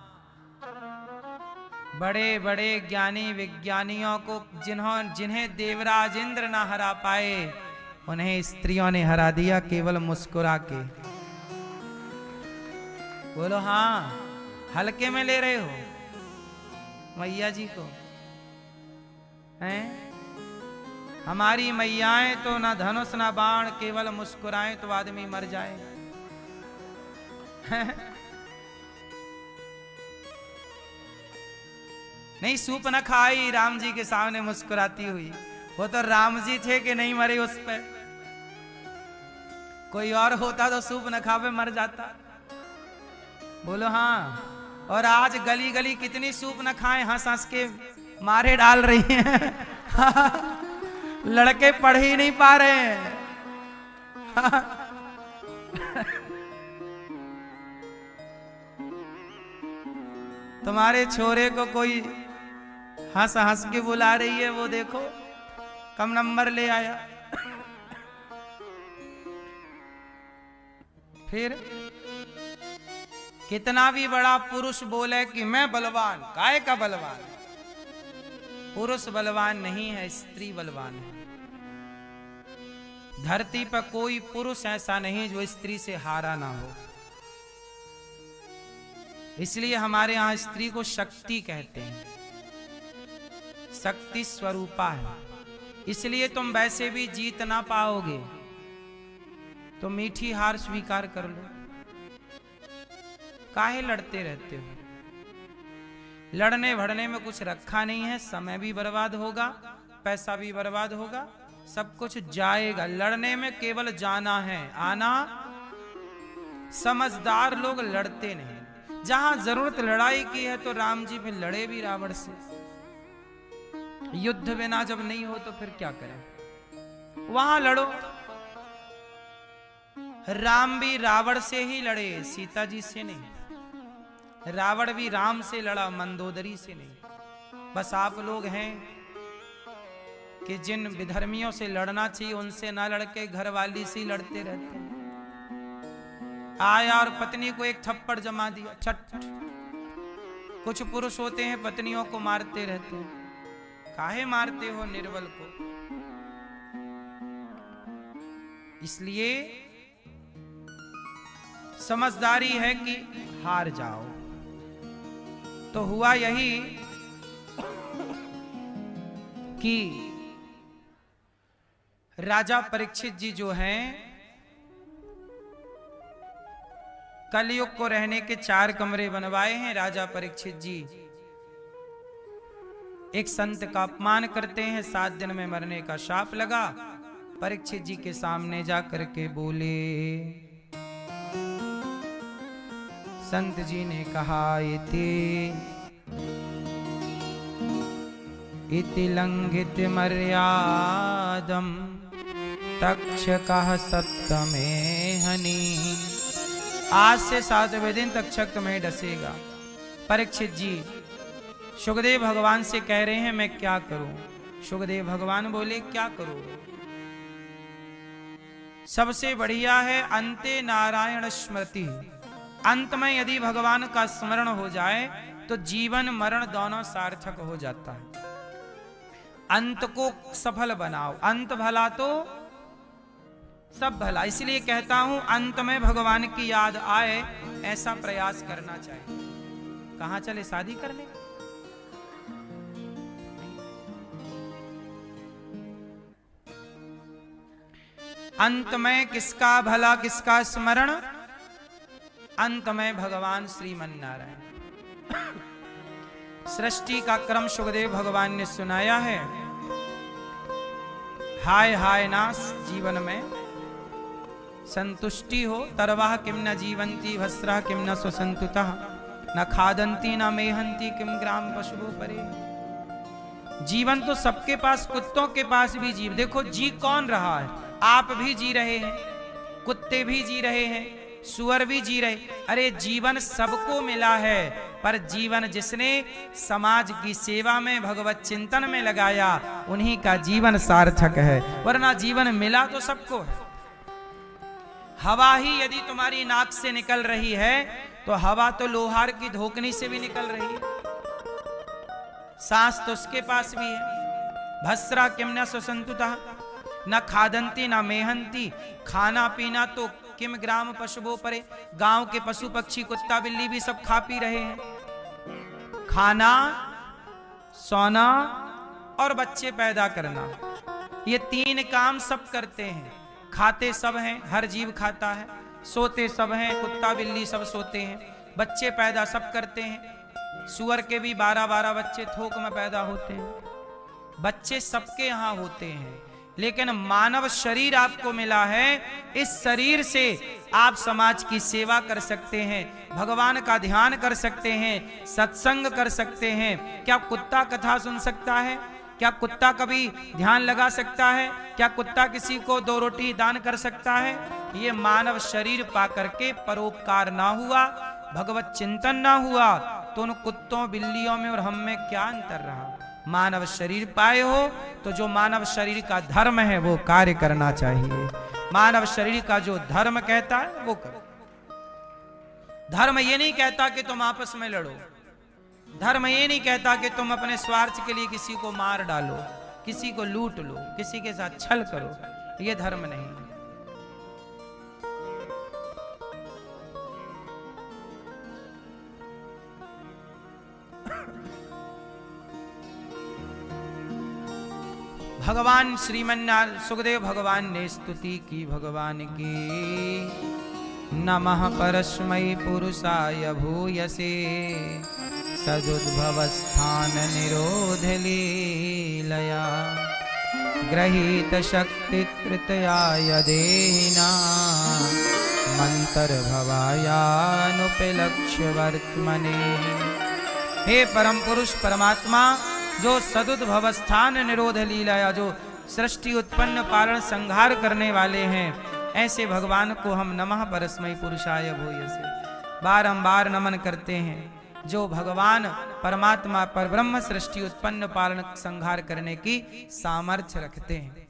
Speaker 1: बड़े बड़े ज्ञानी विज्ञानियों को जिन्हें देवराज इंद्र ना हरा पाए, उन्हें स्त्रियों ने हरा दिया केवल मुस्कुरा के। बोलो हाँ। हल्के में ले रहे हो मैया जी को? हैं? हमारी मैयाएं तो ना धनुष ना बाण, केवल मुस्कुराएं तो आदमी मर जाए। नहीं, सूप न खाई राम जी के सामने मुस्कुराती हुई। वो तो राम जी थे कि नहीं मरे उस पे। कोई और होता तो सूप न खावे मर जाता। बोलो हाँ। और आज गली गली कितनी सूप न खाए, हंस हंस के मारे डाल रही हैं। लड़के पढ़ ही नहीं पा रहे हैं। तुम्हारे छोरे को कोई हंस हंस के बुला रही है, वो देखो कम नंबर ले आया। फिर कितना भी बड़ा पुरुष बोले कि मैं बलवान, काय का बलवान? पुरुष बलवान नहीं है, स्त्री बलवान है। धरती पर कोई पुरुष ऐसा नहीं जो स्त्री से हारा ना हो। इसलिए हमारे यहां स्त्री को शक्ति कहते हैं, शक्ति स्वरूपा है। इसलिए तुम वैसे भी जीत ना पाओगे तो मीठी हार स्वीकार कर लो। काहे लड़ते रहते हो? लड़ने भड़ने में कुछ रखा नहीं है, समय भी बर्बाद होगा, पैसा भी बर्बाद होगा, सब कुछ जाएगा। लड़ने में केवल जाना है, आना। समझदार लोग लड़ते नहीं। जहां जरूरत लड़ाई की है तो राम जी भी लड़े भी रावण से। युद्ध बिना जब नहीं हो तो फिर क्या करें, वहां लड़ो। राम भी रावण से ही लड़े, सीता जी से नहीं। रावण भी राम से लड़ा, मंदोदरी से नहीं। बस आप लोग हैं कि जिन विधर्मियों से लड़ना चाहिए उनसे ना लड़के घर वाली से लड़ते रहते हैं। आया और पत्नी को एक थप्पड़ जमा दिया, छट। कुछ पुरुष होते हैं पत्नियों को मारते रहते हैं। काहे मारते हो निर्बल को? इसलिए समझदारी है कि हार जाओ। तो हुआ यही कि राजा परीक्षित जी जो हैं, कलयुग को रहने के 4 कमरे बनवाए हैं। राजा परीक्षित जी एक संत का अपमान करते हैं, 7 दिन में मरने का शाप लगा। परीक्षित जी के सामने जाकर के बोले, संत जी ने कहा, इति लंघित मर्यादम तक्षकः सप्तमे हनि। आज से 7वें दिन तक्षक तुम्हें डसेगा। परीक्षित जी सुखदेव भगवान से कह रहे हैं, मैं क्या करूं? सुखदेव भगवान बोले, क्या करो? सबसे बढ़िया है अंते नारायण स्मृति। अंत में यदि भगवान का स्मरण हो जाए तो जीवन मरण दोनों सार्थक हो जाता है। अंत को सफल बनाओ, अंत भला तो सब भला। इसलिए कहता हूं अंत में भगवान की याद आए ऐसा प्रयास करना चाहिए। कहां चले शादी करने? अंत में किसका भला, किसका स्मरण? अंत में भगवान श्रीमन नारायण। सृष्टि का क्रम सुखदेव भगवान ने सुनाया है। हाय हाय नास जीवन में संतुष्टि हो, तरवाह किम न जीवंती भस्रा किम न स्वसंतुतः न खादंती न मेहंती किम ग्राम पशुओं परे। जीवन तो सबके पास, कुत्तों के पास भी जीव। देखो जी कौन रहा है? आप भी जी रहे हैं, कुत्ते भी जी रहे हैं, सुअर भी जी रहे। अरे जीवन सबको मिला है, पर जीवन जिसने समाज की सेवा में, भगवत चिंतन में लगाया, उन्हीं का जीवन सार्थक है। वरना जीवन मिला तो सबको है। हवा ही यदि तुम्हारी नाक से निकल रही है तो हवा तो लोहार की धोकनी से भी निकल रही है। सांस तो उसके पास भी है। भस्रा किम न स्वसंतुतः न खादंती न मेहंती। खाना पीना तो किम ग्राम पशुओं परे। गांव के पशु पक्षी कुत्ता बिल्ली भी सब खा पी रहे हैं। खाना, सोना और बच्चे पैदा करना, ये 3 काम सब करते हैं। खाते सब हैं, हर जीव खाता है। सोते सब हैं, कुत्ता बिल्ली सब सोते हैं। बच्चे पैदा सब करते हैं। सुअर के भी 12-12 बच्चे थोक में पैदा होते हैं। बच्चे सबके यहाँ होते हैं, लेकिन मानव शरीर आपको मिला है। इस शरीर से आप समाज की सेवा कर सकते हैं, भगवान का ध्यान कर सकते हैं, सत्संग कर सकते हैं। क्या कुत्ता कथा सुन सकता है? क्या कुत्ता कभी ध्यान लगा सकता है? क्या कुत्ता किसी को 2 रोटी दान कर सकता है? ये मानव शरीर पा करके परोपकार ना हुआ, भगवत चिंतन ना हुआ, तो उन कुत्तों बिल्लियों में और हम में क्या अंतर रहा? मानव शरीर पाए हो तो जो मानव शरीर का धर्म है वो कार्य करना चाहिए। मानव शरीर का जो धर्म कहता है वो करो। धर्म ये नहीं कहता कि तुम आपस में लड़ो। धर्म ये नहीं कहता कि तुम अपने स्वार्थ के लिए किसी को मार डालो, किसी को लूट लो, किसी के साथ छल करो। ये धर्म नहीं है। भगवान श्रीमन्नारायण सुखदेव भगवान ने स्तुति की भगवान की। नमः परस्मै पुरुषाय भूयसे सदुद्भवस्थान निरोध लीलया ग्रहीत शक्ति तृतयाय देहिना मंतर्भवायानुपलक्ष्य वर्त्मने। हे परम पुरुष परमात्मा, जो सदुद्भव स्थान निरोध लीलाया, जो सृष्टि उत्पन्न पालन संहार करने वाले हैं, ऐसे भगवान को हम नमः परस्मै पुरुषाय भूयसे बारंबार नमन करते हैं, जो भगवान परमात्मा परब्रह्म सृष्टि उत्पन्न पालन संहार करने की सामर्थ्य रखते हैं।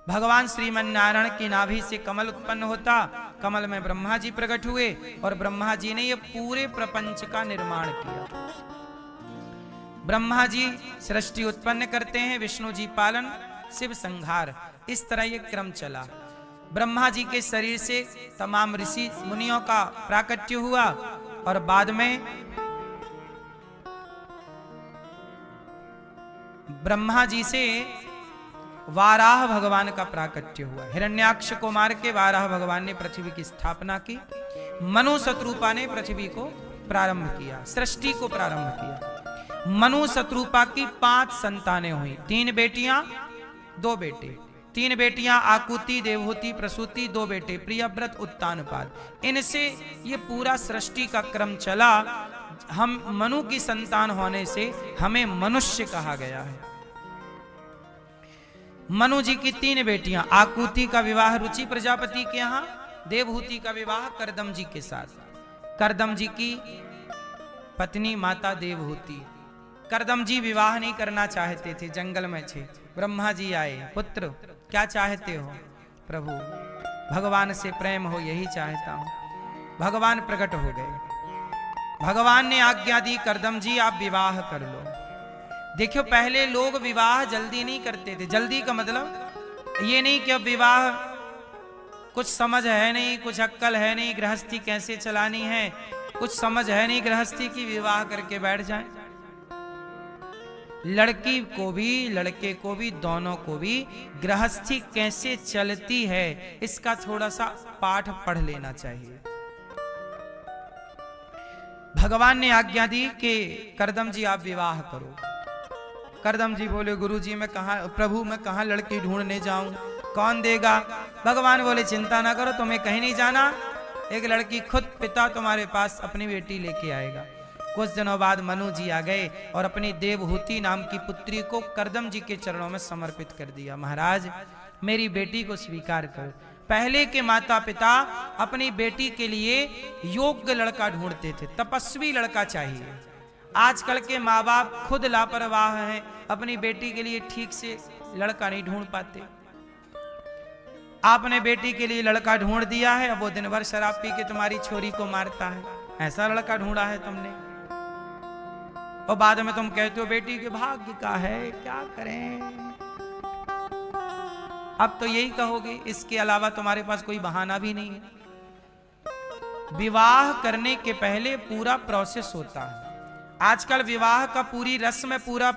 Speaker 1: भगवान श्रीमन नारायण की नाभि से कमल उत्पन्न होता, कमल में ब्रह्मा जी प्रकट हुए और ब्रह्मा जी ने ये पूरे प्रपंच का निर्माण किया। ब्रह्मा जी सृष्टि उत्पन्न करते हैं, विष्णु जी पालन, शिव संहार, इस तरह ये क्रम चला। ब्रह्मा जी के शरीर से तमाम ऋषि मुनियों का प्राकट्य हुआ और बाद में ब्रह्मा जी से वाराह भगवान का प्राकट्य हुआ। हिरण्याक्ष को मार के वाराह भगवान ने पृथ्वी की स्थापना की। मनु शत्रुपा ने पृथ्वी को प्रारंभ किया, सृष्टि को प्रारंभ किया। मनु शत्रुपा की 5 संतानें हुई, 3 बेटियां 2 बेटे। 3 बेटियां आकुति, देवहूति, प्रसूति, 2 बेटे प्रियव्रत, उत्तानपाद। इनसे ये पूरा सृष्टि का क्रम चला। हम मनु की संतान होने से हमें मनुष्य कहा गया है। मनु जी की 3 बेटियां, आकुति का विवाह रुचि प्रजापति के यहाँ, देवहूति का विवाह करदम जी के साथ। करदम जी की पत्नी माता देवहूति। करदम जी विवाह नहीं करना चाहते थे, जंगल में थे। ब्रह्मा जी आए, पुत्र क्या चाहते हो? प्रभु भगवान से प्रेम हो, यही चाहता हूं। भगवान प्रकट हो गए। भगवान ने आज्ञा दी, करदम जी आप विवाह कर लो। देखियो, पहले लोग विवाह जल्दी नहीं करते थे। जल्दी का मतलब ये नहीं कि अब विवाह कुछ समझ है नहीं, कुछ अक्कल है नहीं, गृहस्थी कैसे चलानी है कुछ समझ है नहीं, गृहस्थी की विवाह करके बैठ जाए। लड़की को भी लड़के को भी, दोनों को भी गृहस्थी कैसे चलती है इसका थोड़ा सा पाठ पढ़ लेना चाहिए। भगवान ने आज्ञा दी कि करदम जी आप विवाह करो। करदम जी बोले, गुरुजी मैं कहां, प्रभु मैं कहां लड़की ढूंढने जाऊं, कौन देगा? भगवान बोले, चिंता ना करो, तुम्हें कहीं नहीं जाना। एक लड़की खुद पिता तुम्हारे पास अपनी बेटी लेके आएगा। कुछ दिनों बाद मनु जी आ गए और अपनी देवहूति नाम की पुत्री को करदम जी के चरणों में समर्पित कर दिया। महाराज मेरी बेटी को स्वीकार करो। पहले के माता पिता अपनी बेटी के लिए योग्य लड़का ढूंढते थे, तपस्वी लड़का चाहिए। आजकल के माँ बाप खुद लापरवाह हैं, अपनी बेटी के लिए ठीक से लड़का नहीं ढूंढ पाते। आपने बेटी के लिए लड़का ढूंढ दिया है, अब वो दिन भर शराब पी के तुम्हारी छोरी को मारता है। ऐसा लड़का ढूंढा है तुमने, और बाद में तुम कहते हो बेटी के भाग्य का है, क्या करें? अब तो यही कहोगे, इसके अलावा तुम्हारे पास कोई बहाना भी नहीं है। विवाह करने के पहले पूरा प्रोसेस होता है। आजकल विवाह का पूरी रस्म पूरा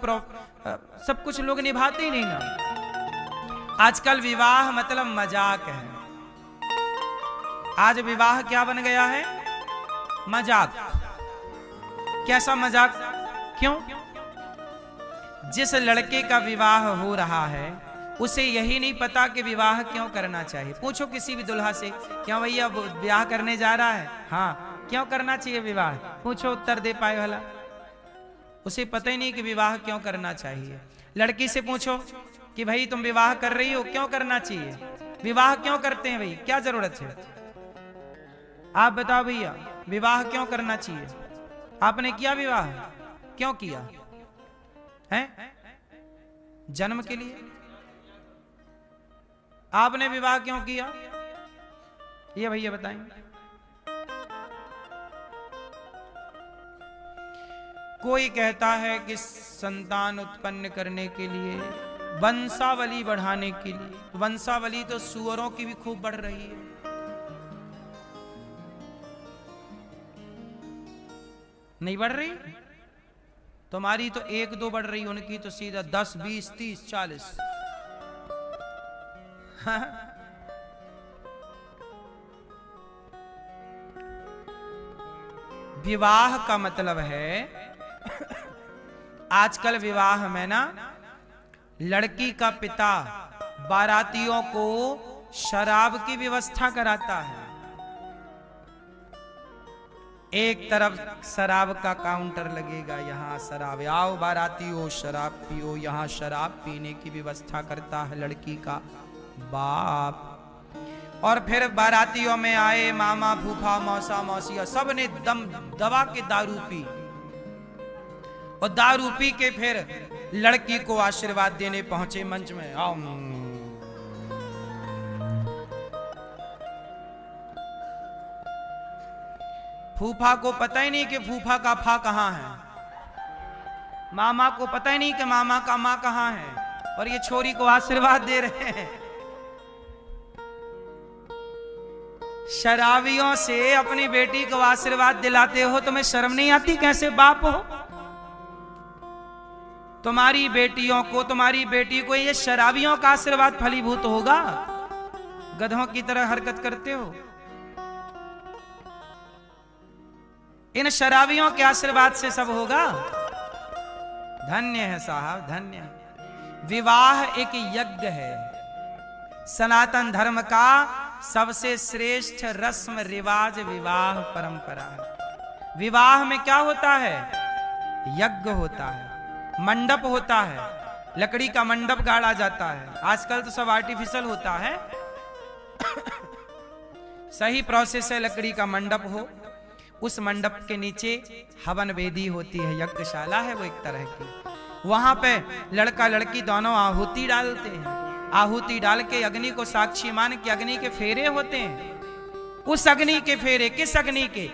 Speaker 1: सब कुछ लोग निभाते ही नहीं ना। आजकल विवाह मतलब मजाक है। आज विवाह क्या बन गया है? मजाक। कैसा मजाक? क्यों? जिस लड़के का विवाह हो रहा है उसे यही नहीं पता कि विवाह क्यों करना चाहिए। पूछो किसी भी दुल्हा से, क्यों भैया ब्याह करने जा रहा है? हाँ, क्यों करना चाहिए विवाह? पूछो, उत्तर दे पाए वाला? उसे पता ही नहीं कि विवाह क्यों करना चाहिए। लड़की से पूछो कि भाई तुम विवाह कर रही हो, क्यों करना चाहिए? विवाह क्यों करते हैं भाई, क्या जरूरत है? आप बताओ भैया, विवाह क्यों करना चाहिए? आपने किया विवाह? क्यों किया है? जन्म के लिए? आपने विवाह क्यों किया? ये भैया बताएंगे। कोई कहता है कि संतान उत्पन्न करने के लिए, वंशावली बढ़ाने के लिए। वंशावली तो सुअरों की भी खूब बढ़ रही है। नहीं बढ़ रही? तुम्हारी तो 1-2 बढ़ रही, उनकी तो सीधा 10, 20, 30, 40। विवाह का मतलब है, आजकल विवाह में ना लड़की का पिता बारातियों को शराब की व्यवस्था कराता है। एक तरफ शराब का काउंटर लगेगा, यहाँ शराब, आओ बारातियों शराब पियो, यहाँ शराब पीने की व्यवस्था करता है लड़की का बाप। और फिर बारातियों में आए मामा फूफा मौसा मौसिया, सब ने दम दबा के दारू पी, और दारू पी के फिर लड़की को आशीर्वाद देने पहुंचे मंच में। आओ फूफा को पता ही नहीं कि फूफा का फा कहां है, मामा को पता ही नहीं कि मामा का मां कहां है, और ये छोरी को आशीर्वाद दे रहे हैं। शराबियों से अपनी बेटी को आशीर्वाद दिलाते हो, तुम्हें शर्म नहीं आती? कैसे बाप हो? तुम्हारी बेटियों को, तुम्हारी बेटी को ये शराबियों का आशीर्वाद फलीभूत होगा? गधों की तरह हरकत करते हो। इन शराबियों के आशीर्वाद से सब होगा? धन्य है साहब, धन्य है। विवाह एक यज्ञ है, सनातन धर्म का सबसे श्रेष्ठ रस्म रिवाज विवाह परंपरा है। विवाह में क्या होता है? यज्ञ होता है, मंडप होता है, लकड़ी का मंडप गाड़ा जाता है। आजकल तो सब आर्टिफिशियल होता है। सही प्रोसेस है, लकड़ी का मंडप हो, उस मंडप के नीचे हवन वेदी होती है, यज्ञशाला है वो एक तरह की। वहां पे लड़का लड़की दोनों आहुति डालते हैं, आहुति डाल के अग्नि को साक्षी मान के अग्नि के फेरे होते हैं। उस अग्नि के फेरे, किस अग्नि के?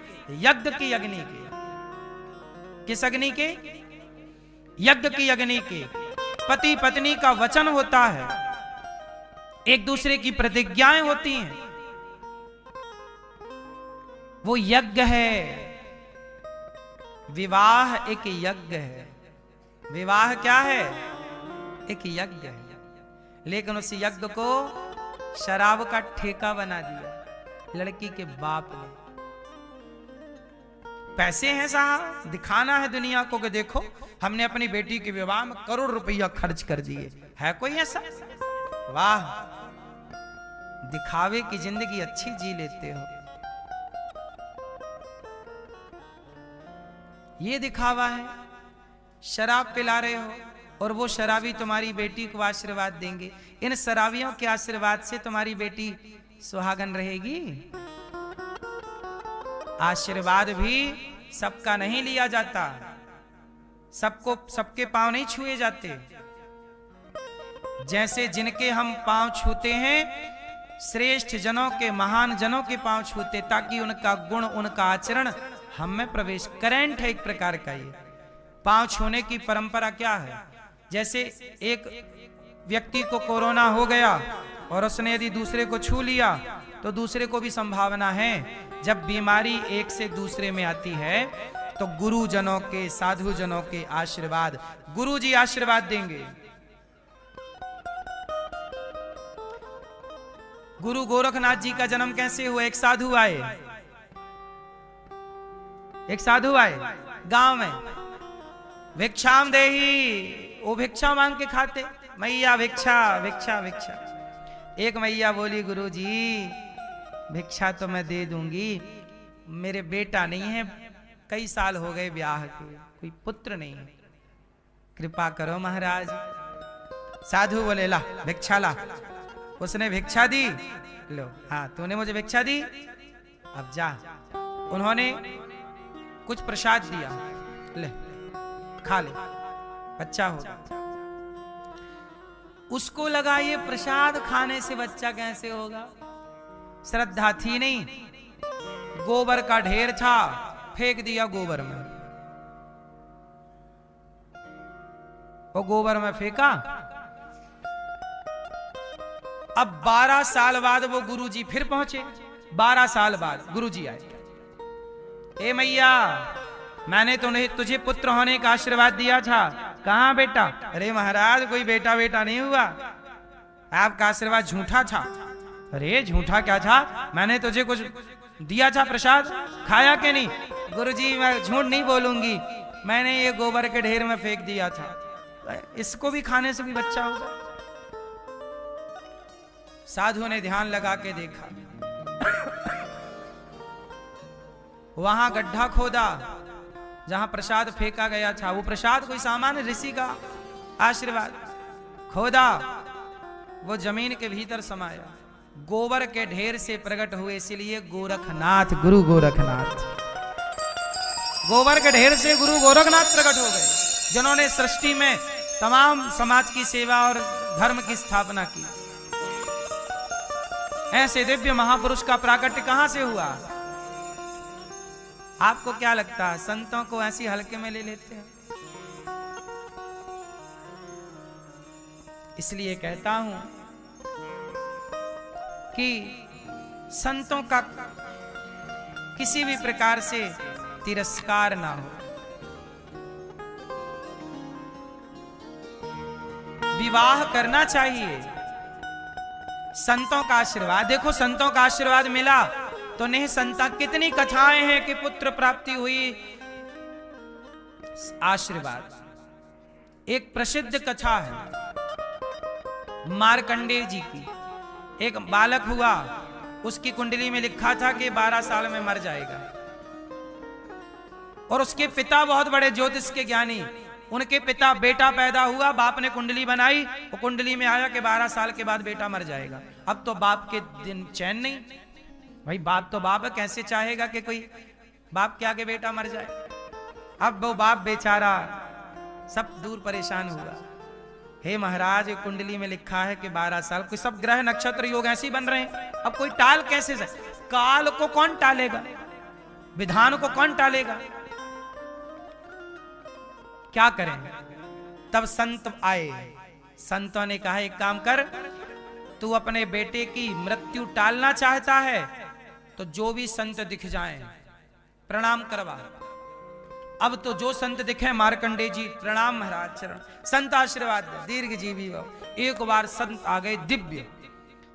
Speaker 1: यज्ञ की अग्नि के। किस अग्नि के? यज्ञ की अग्नि के। पति पत्नी का वचन होता है, एक दूसरे की प्रतिज्ञाएं होती हैं, वो यज्ञ है। विवाह एक यज्ञ है। विवाह क्या है? एक यज्ञ है। लेकिन उस यज्ञ को शराब का ठेका बना दिया लड़की के बाप ने। पैसे हैं साहब, दिखाना है दुनिया को कि देखो हमने अपनी बेटी के विवाह में करोड़ रुपया खर्च कर दिए। है कोई ऐसा? वाह, दिखावे की जिंदगी अच्छी जी लेते हो। ये दिखावा है, शराब पिला रहे हो और वो शराबी तुम्हारी बेटी को आशीर्वाद देंगे। इन शराबियों के आशीर्वाद से तुम्हारी बेटी सुहागन रहेगी? आशीर्वाद भी सबका नहीं लिया जाता, सबको सबके पांव नहीं छुए जाते। जैसे जिनके हम पांव छूते हैं, श्रेष्ठ जनों के, महान जनों के पांव छूते, ताकि उनका गुण, उनका आचरण हम में प्रवेश। करंट है एक प्रकार का ये। पांव छूने की परंपरा क्या है? जैसे एक व्यक्ति को कोरोना हो गया और उसने यदि दूसरे को छू लिया तो दूसरे को भी संभावना है। जब बीमारी एक से दूसरे में आती है तो गुरुजनों के, साधुजनों के आशीर्वाद, गुरु जी आशीर्वाद देंगे। गुरु गोरखनाथ जी का जन्म कैसे हुआ? एक साधु आए, एक साधु आए गांव में, भिक्षाम देही, वो भिक्षा मांग के खाते, मैया भिक्षा भिक्षा भिक्षा। एक मैया बोली, गुरु जी भिक्षा तो मैं दे दूंगी, मेरे बेटा नहीं है, कई साल हो गए ब्याह के, कोई पुत्र नहीं, कृपा करो महाराज। साधु बोले, ला भिक्षा ला। उसने भिक्षा दी, लो, हाँ तूने मुझे भिक्षा दी, अब जा। उन्होंने कुछ प्रसाद दिया, ले खा ले, बच्चा होगा। उसको लगा ये प्रसाद खाने से बच्चा कैसे होगा? श्रद्धा थी नहीं, गोबर का ढेर था, फेंक दिया गोबर में। वो गोबर में फेंका। अब 12 साल बाद वो गुरुजी फिर पहुंचे। 12 साल बाद गुरुजी आए, ए मैया मैंने तुझे पुत्र होने का आशीर्वाद दिया था, कहां बेटा? अरे महाराज कोई बेटा बेटा नहीं हुआ, आपका आशीर्वाद झूठा था। अरे झूठा क्या था? मैंने तुझे कुछ दिया था प्रसाद, खाया कि नहीं? गुरुजी मैं झूठ नहीं बोलूंगी, मैंने ये गोबर के ढेर में फेंक दिया था, इसको भी खाने से भी बच्चा होगा। साधु ने ध्यान लगा के देखा, वहां गड्ढा खोदा जहां प्रसाद फेंका गया था, वो प्रसाद कोई सामान्य ऋषि का आशीर्वाद, खोदा वो जमीन के भीतर समाया, गोबर के ढेर से प्रकट हुए, इसलिए गोरखनाथ, गुरु गोरखनाथ, गोबर के ढेर से गुरु गोरखनाथ प्रकट हो गए, जिन्होंने सृष्टि में तमाम समाज की सेवा और धर्म की स्थापना की। ऐसे दिव्य महापुरुष का प्राकट्य कहां से हुआ? आपको क्या लगता है, संतों को ऐसी हल्के में ले लेते हैं? इसलिए कहता हूं कि संतों का किसी भी प्रकार से तिरस्कार ना हो। विवाह करना चाहिए, संतों का आशीर्वाद, देखो संतों का आशीर्वाद मिला तो नहीं संता, कितनी कथाएं हैं कि पुत्र प्राप्ति हुई, आशीर्वाद। एक प्रसिद्ध कथा है मार्कंडेय जी की, एक बालक हुआ, उसकी कुंडली में लिखा था कि 12 साल में मर जाएगा, और उसके पिता बहुत बड़े ज्योतिष के ज्ञानी, उनके पिता, बेटा पैदा हुआ, बाप ने कुंडली बनाई, वो कुंडली में आया कि 12 साल के बाद बेटा मर जाएगा। अब तो बाप के दिन चैन नहीं, भाई बाप तो बाप है, कैसे चाहेगा कि कोई बाप के आगे बेटा मर जाए। अब वो बाप बेचारा सब दूर परेशान हुआ, हे महाराज कुंडली में लिखा है कि 12 साल, कोई सब ग्रह नक्षत्र योग ऐसे ही बन रहे हैं, अब कोई टाल कैसे जाए? काल को कौन टालेगा, विधान को कौन टालेगा, क्या करें? तब संत आए, संतों ने कहा एक काम कर, तू अपने बेटे की मृत्यु टालना चाहता है तो जो भी संत दिख जाएं प्रणाम करवा। अब तो जो संत दिखे, मार्कंडेय जी प्रणाम महाराज चरण, संत आशीर्वाद दीर्घ जीवी भव। एक बार संत आ गए दिव्य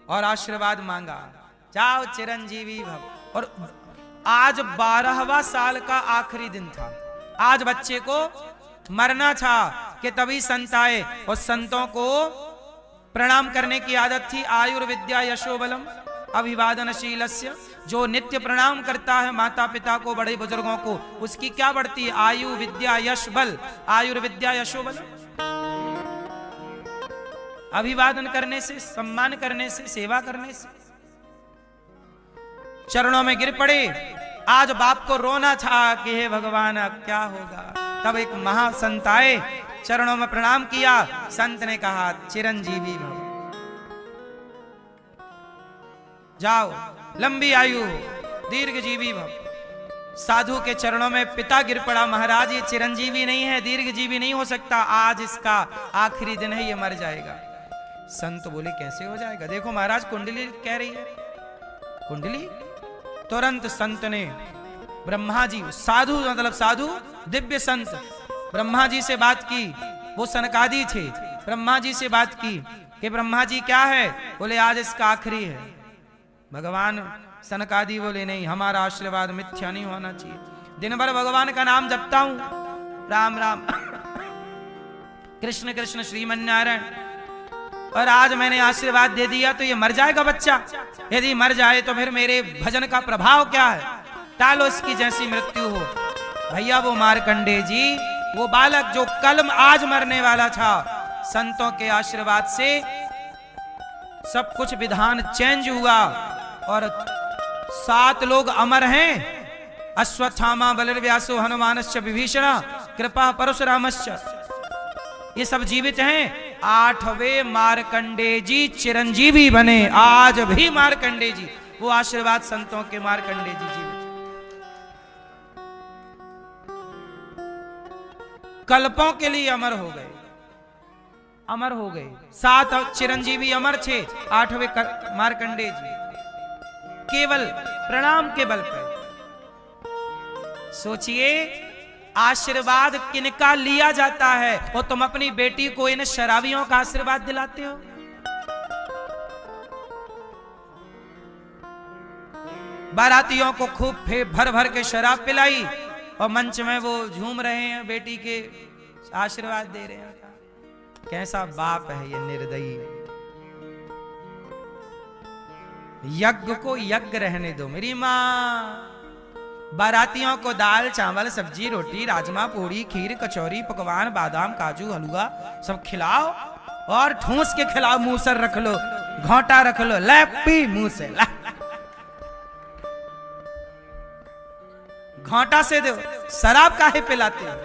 Speaker 1: और आशीर्वाद मांगा, जाओ चिरंजीवी भव। और आज 12वां साल का आखिरी दिन था, आज बच्चे को मरना था कि तभी संत आए, और संतों को प्रणाम करने की आदत थी। आयुर्विद्या यशोबलम अभिवादनशीलस्य, जो नित्य प्रणाम करता है माता पिता को, बड़े बुजुर्गों को, उसकी क्या बढ़ती है? आयु विद्या यश बल, आयुर्विद्या यशोबल। अभिवादन करने से, सम्मान करने से, सेवा करने से। चरणों में गिर पड़े, आज बाप को रोना था कि हे भगवान अब क्या होगा। तब एक महासंत आए, चरणों में प्रणाम किया, संत ने कहा चिरंजीवी भव, जाओ लंबी आयु दीर्घ जीवी भव। साधु के चरणों में पिता गिर पड़ा, महाराज ये चिरंजीवी नहीं है, दीर्घ जीवी नहीं हो सकता, आज इसका आखिरी दिन है, ये मर जाएगा। संत बोले कैसे हो जाएगा? देखो महाराज कुंडली कह रही है, कुंडली। तुरंत संत ने ब्रह्मा जी, साधु मतलब साधु दिव्य संत, ब्रह्मा जी से बात की, वो सनकादि थे, ब्रह्मा जी से बात की कि ब्रह्मा जी क्या है? बोले आज इसका आखिरी है। भगवान सनकादि बोले नहीं, हमारा आशीर्वाद मिथ्या नहीं होना चाहिए, दिन भर भगवान का नाम जपता हूं, राम राम कृष्ण कृष्ण श्रीमन्नारायण, और आज मैंने आशीर्वाद दे दिया तो ये मर जाएगा बच्चा, यदि मर जाए तो फिर मेरे भजन का प्रभाव क्या है? टालो इसकी जैसी मृत्यु हो। भैया वो मार्कंडेय जी, वो बालक जो कल आज मरने वाला था, संतों के आशीर्वाद से सब कुछ विधान चेंज हुआ, और 7 लोग अमर हैं, अश्वत्थामा बलर्व्यासो हनुमानश्च विभीषण कृपा परशुरामश्च, ये सब जीवित हैं। 8वें मार्कंडेय जी चिरंजीवी बने, आज भी मार्कंडेय जी, वो आशीर्वाद संतों के, मार्कंडेय जी जीवित, कल्पों के लिए अमर हो गए, अमर हो गए। 7 चिरंजीवी अमर थे, 8वें मार्कंडेय जी केवल प्रणाम के बल पर। सोचिए आशीर्वाद किनका लिया जाता है, और तुम अपनी बेटी को इन शराबियों का आशीर्वाद दिलाते हो। बारातियों को खूब भर भर के शराब पिलाई, और मंच में वो झूम रहे हैं, बेटी के आशीर्वाद दे रहे हैं। कैसा बाप है ये निर्दयी। यज्ञ को यज्ञ रहने दो मेरी माँ। बारातियों को दाल चावल सब्जी रोटी राजमा पूड़ी खीर कचौरी पकवान बादाम काजू हलवा सब खिलाओ और ठूस के खिलाओ। मुंह सर रख लो, घोंटा रख लो, ले पी मुंह से, ला घोंटा से दो। शराब काहे पिलाते हो?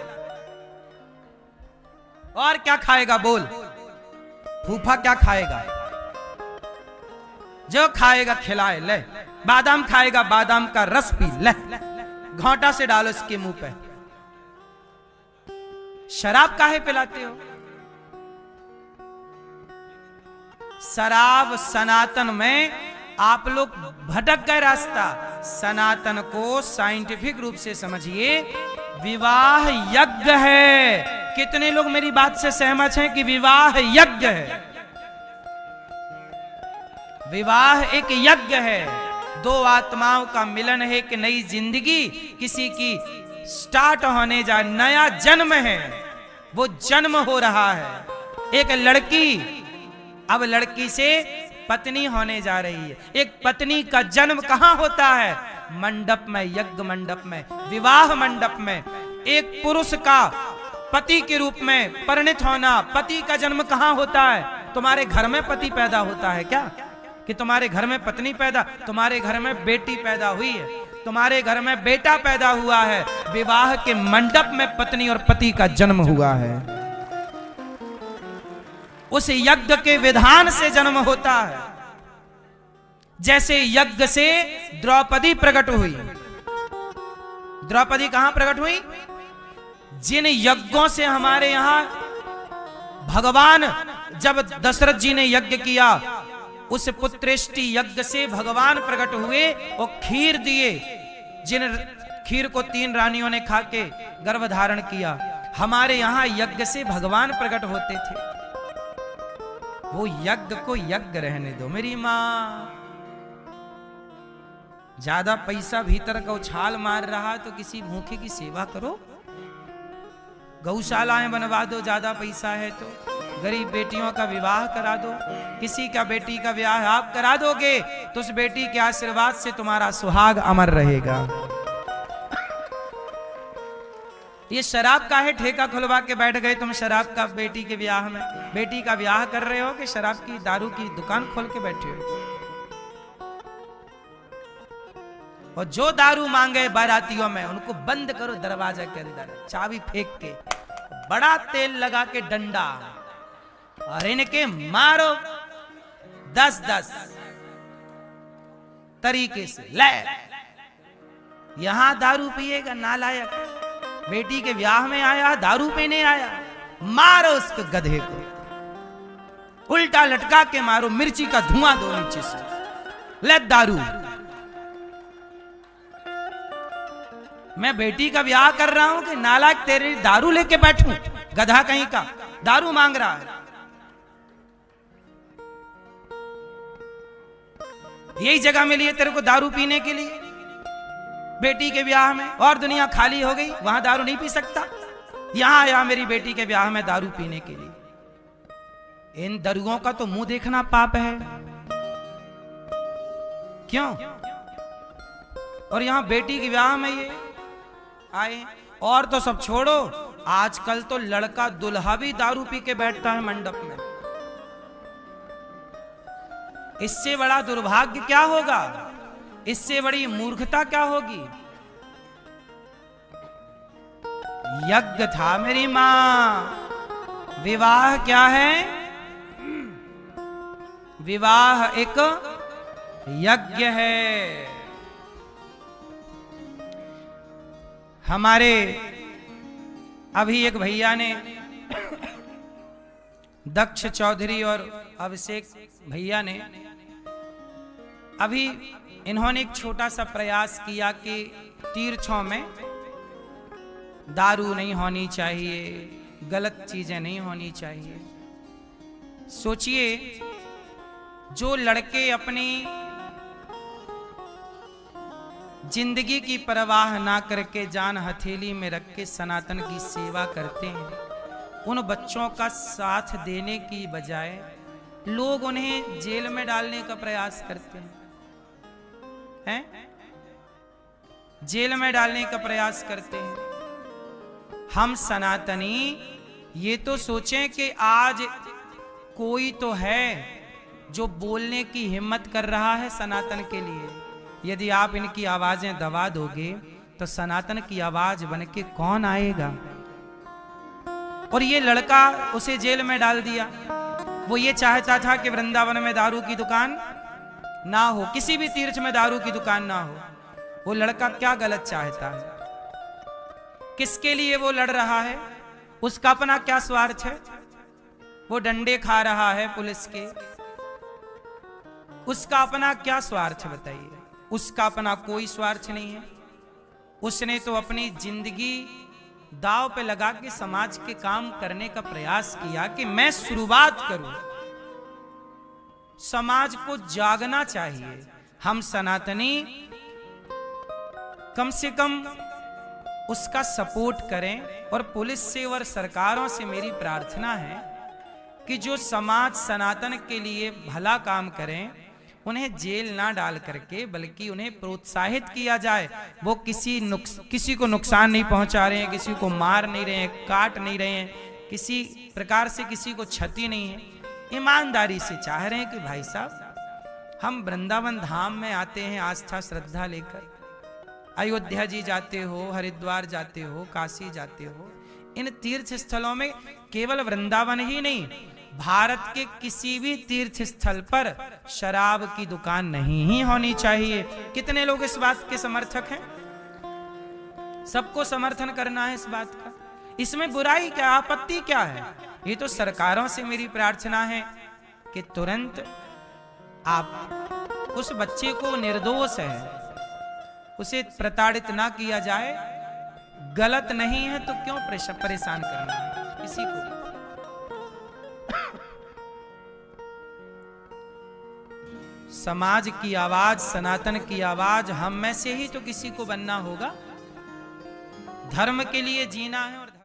Speaker 1: और क्या खाएगा बोल? फूफा क्या खाएगा? जो खाएगा खिलाए, ले। बादाम खाएगा, बादाम का रस पी, ले। घोंटा से डालो इसके मुंह पे। शराब काहे पिलाते हो? शराब सनातन में आप लोग भटक गए रास्ता। सनातन को साइंटिफिक रूप से समझिए, विवाह यज्ञ है। कितने लोग मेरी बात से सहमत हैं कि विवाह यज्ञ है? विवाह एक यज्ञ है, दो आत्माओं का मिलन है, एक नई जिंदगी किसी की स्टार्ट होने जा, नया जन्म है, वो जन्म हो रहा है। एक लड़की अब लड़की से पत्नी होने जा रही है। एक पत्नी का जन्म कहां होता है? मंडप में, यज्ञ मंडप में, विवाह मंडप में। एक पुरुष का पति के रूप में परिणित होना, पति का जन्म कहां होता है? तुम्हारे घर में पति पैदा होता है क्या? कि तुम्हारे घर में पत्नी पैदा, तुम्हारे घर में बेटी पैदा हुई है, तुम्हारे घर में बेटा पैदा हुआ है। विवाह के मंडप में पत्नी और पति का जन्म हुआ है। उस यज्ञ के विधान से जन्म होता है। जैसे यज्ञ से द्रौपदी प्रकट हुई। द्रौपदी कहां प्रकट हुई? जिन यज्ञों से हमारे यहां भगवान, जब दशरथ जी ने यज्ञ किया, उस पुत्रेष्टि यज्ञ से भगवान प्रकट हुए और खीर दिए। जिन खीर को 3 रानियों ने खा के गर्भ धारण किया। हमारे यहां यज्ञ से भगवान प्रकट होते थे। वो यज्ञ को यज्ञ रहने दो मेरी मां। ज्यादा पैसा भीतर का उछाल मार रहा तो किसी भूखे की सेवा करो, गौशालाएं बनवा दो। ज्यादा पैसा है तो गरीब बेटियों का विवाह करा दो। किसी का बेटी का विवाह आप करा दोगे तो उस बेटी के आशीर्वाद से तुम्हारा सुहाग अमर रहेगा। ये शराब का है ठेका खुलवा के बैठ गए तुम शराब का बेटी के ब्याह में। बेटी का ब्याह कर रहे हो कि शराब की दारू की दुकान खोल के बैठे हो? और जो दारू मांगे बारातियों में उनको बंद करो दरवाजा के अंदर, चाबी फेंक के, बड़ा तेल लगा के डंडा, और इनके मारो 10-10 तरीके से। ले यहां दारू पिएगा नालायक, बेटी के ब्याह में आया दारू पीने आया, मारो उसको गधे को, उल्टा लटका के मारो, मिर्ची का धुआं दो नीचे से। ले दारू। मैं बेटी का ब्याह कर रहा हूं कि नालायक तेरे दारू लेके बैठूं? गधा कहीं का, दारू मांग रहा है। यही जगह मिली है तेरे को दारू पीने के लिए बेटी के ब्याह में, और दुनिया खाली हो गई, वहां दारू नहीं पी सकता। यहां आया मेरी बेटी के ब्याह में दारू पीने के लिए। इन दरुओं का तो मुंह देखना पाप है। क्यों? और यहां बेटी के ब्याह में ये आए। और तो सब छोड़ो, आजकल तो लड़का दुल्हा भी दारू पी के बैठता है मंडप में। इससे बड़ा दुर्भाग्य क्या होगा? इससे बड़ी मूर्खता क्या होगी? यज्ञ था मेरी मां। विवाह क्या है? विवाह एक यज्ञ है। हमारे अभी एक भैया ने, दक्ष चौधरी और अभिषेक भैया ने, अभी इन्होंने एक छोटा सा प्रयास किया कि तीर्थों में दारू नहीं होनी चाहिए, गलत चीजें नहीं होनी चाहिए। सोचिए, जो लड़के अपनी जिंदगी की परवाह ना करके जान हथेली में रख के सनातन की सेवा करते हैं, उन बच्चों का साथ देने की बजाय लोग उन्हें जेल में डालने का प्रयास करते हैं? जेल में डालने का प्रयास करते हैं। हम सनातनी ये तो सोचें कि आज कोई तो है जो बोलने की हिम्मत कर रहा है सनातन के लिए। यदि आप इनकी आवाजें दबा दोगे तो सनातन की आवाज बन के कौन आएगा? और ये लड़का उसे जेल में डाल दिया। वो ये चाहता था कि वृंदावन में दारू की दुकान ना हो, किसी भी तीर्थ में दारू की दुकान ना हो। वो लड़का क्या गलत चाहता है? किसके लिए वो लड़ रहा है? उसका अपना क्या स्वार्थ है? वो डंडे खा रहा है पुलिस के, उसका अपना क्या स्वार्थ है बताइए? उसका अपना कोई स्वार्थ नहीं है। उसने तो अपनी जिंदगी दांव पे लगा के समाज के काम करने का प्रयास किया कि मैं शुरुआत करूं। समाज को जागना चाहिए। हम सनातनी कम से कम उसका सपोर्ट करें। और पुलिस से और सरकारों से मेरी प्रार्थना है कि जो समाज सनातन के लिए भला काम करें उन्हें जेल ना डाल करके बल्कि उन्हें प्रोत्साहित किया जाए। वो किसी को नुकसान नहीं पहुंचा रहे हैं, किसी को मार नहीं रहे हैं, काट नहीं रहे हैं, किसी प्रकार से किसी को क्षति नहीं है। ईमानदारी से चाह रहे हैं कि भाई साहब हम वृंदावन धाम में आते हैं आस्था श्रद्धा लेकर, अयोध्या जी जाते हो, हरिद्वार जाते हो, काशी जाते हो। इन तीर्थ स्थलों में केवल वृंदावन ही नहीं, भारत के किसी भी तीर्थ स्थल पर शराब की दुकान नहीं ही होनी चाहिए। कितने लोग इस बात के समर्थक हैं? सबको समर्थन करना है इस बात का। इसमें बुराई क्या, आपत्ति क्या है? ये तो सरकारों से मेरी प्रार्थना है कि तुरंत आप उस बच्चे को, निर्दोष है, उसे प्रताड़ित ना किया जाए। गलत नहीं है तो क्यों परेशान करना है किसी को? समाज की आवाज, सनातन की आवाज हम में से ही तो किसी को बनना होगा। धर्म के लिए जीना है और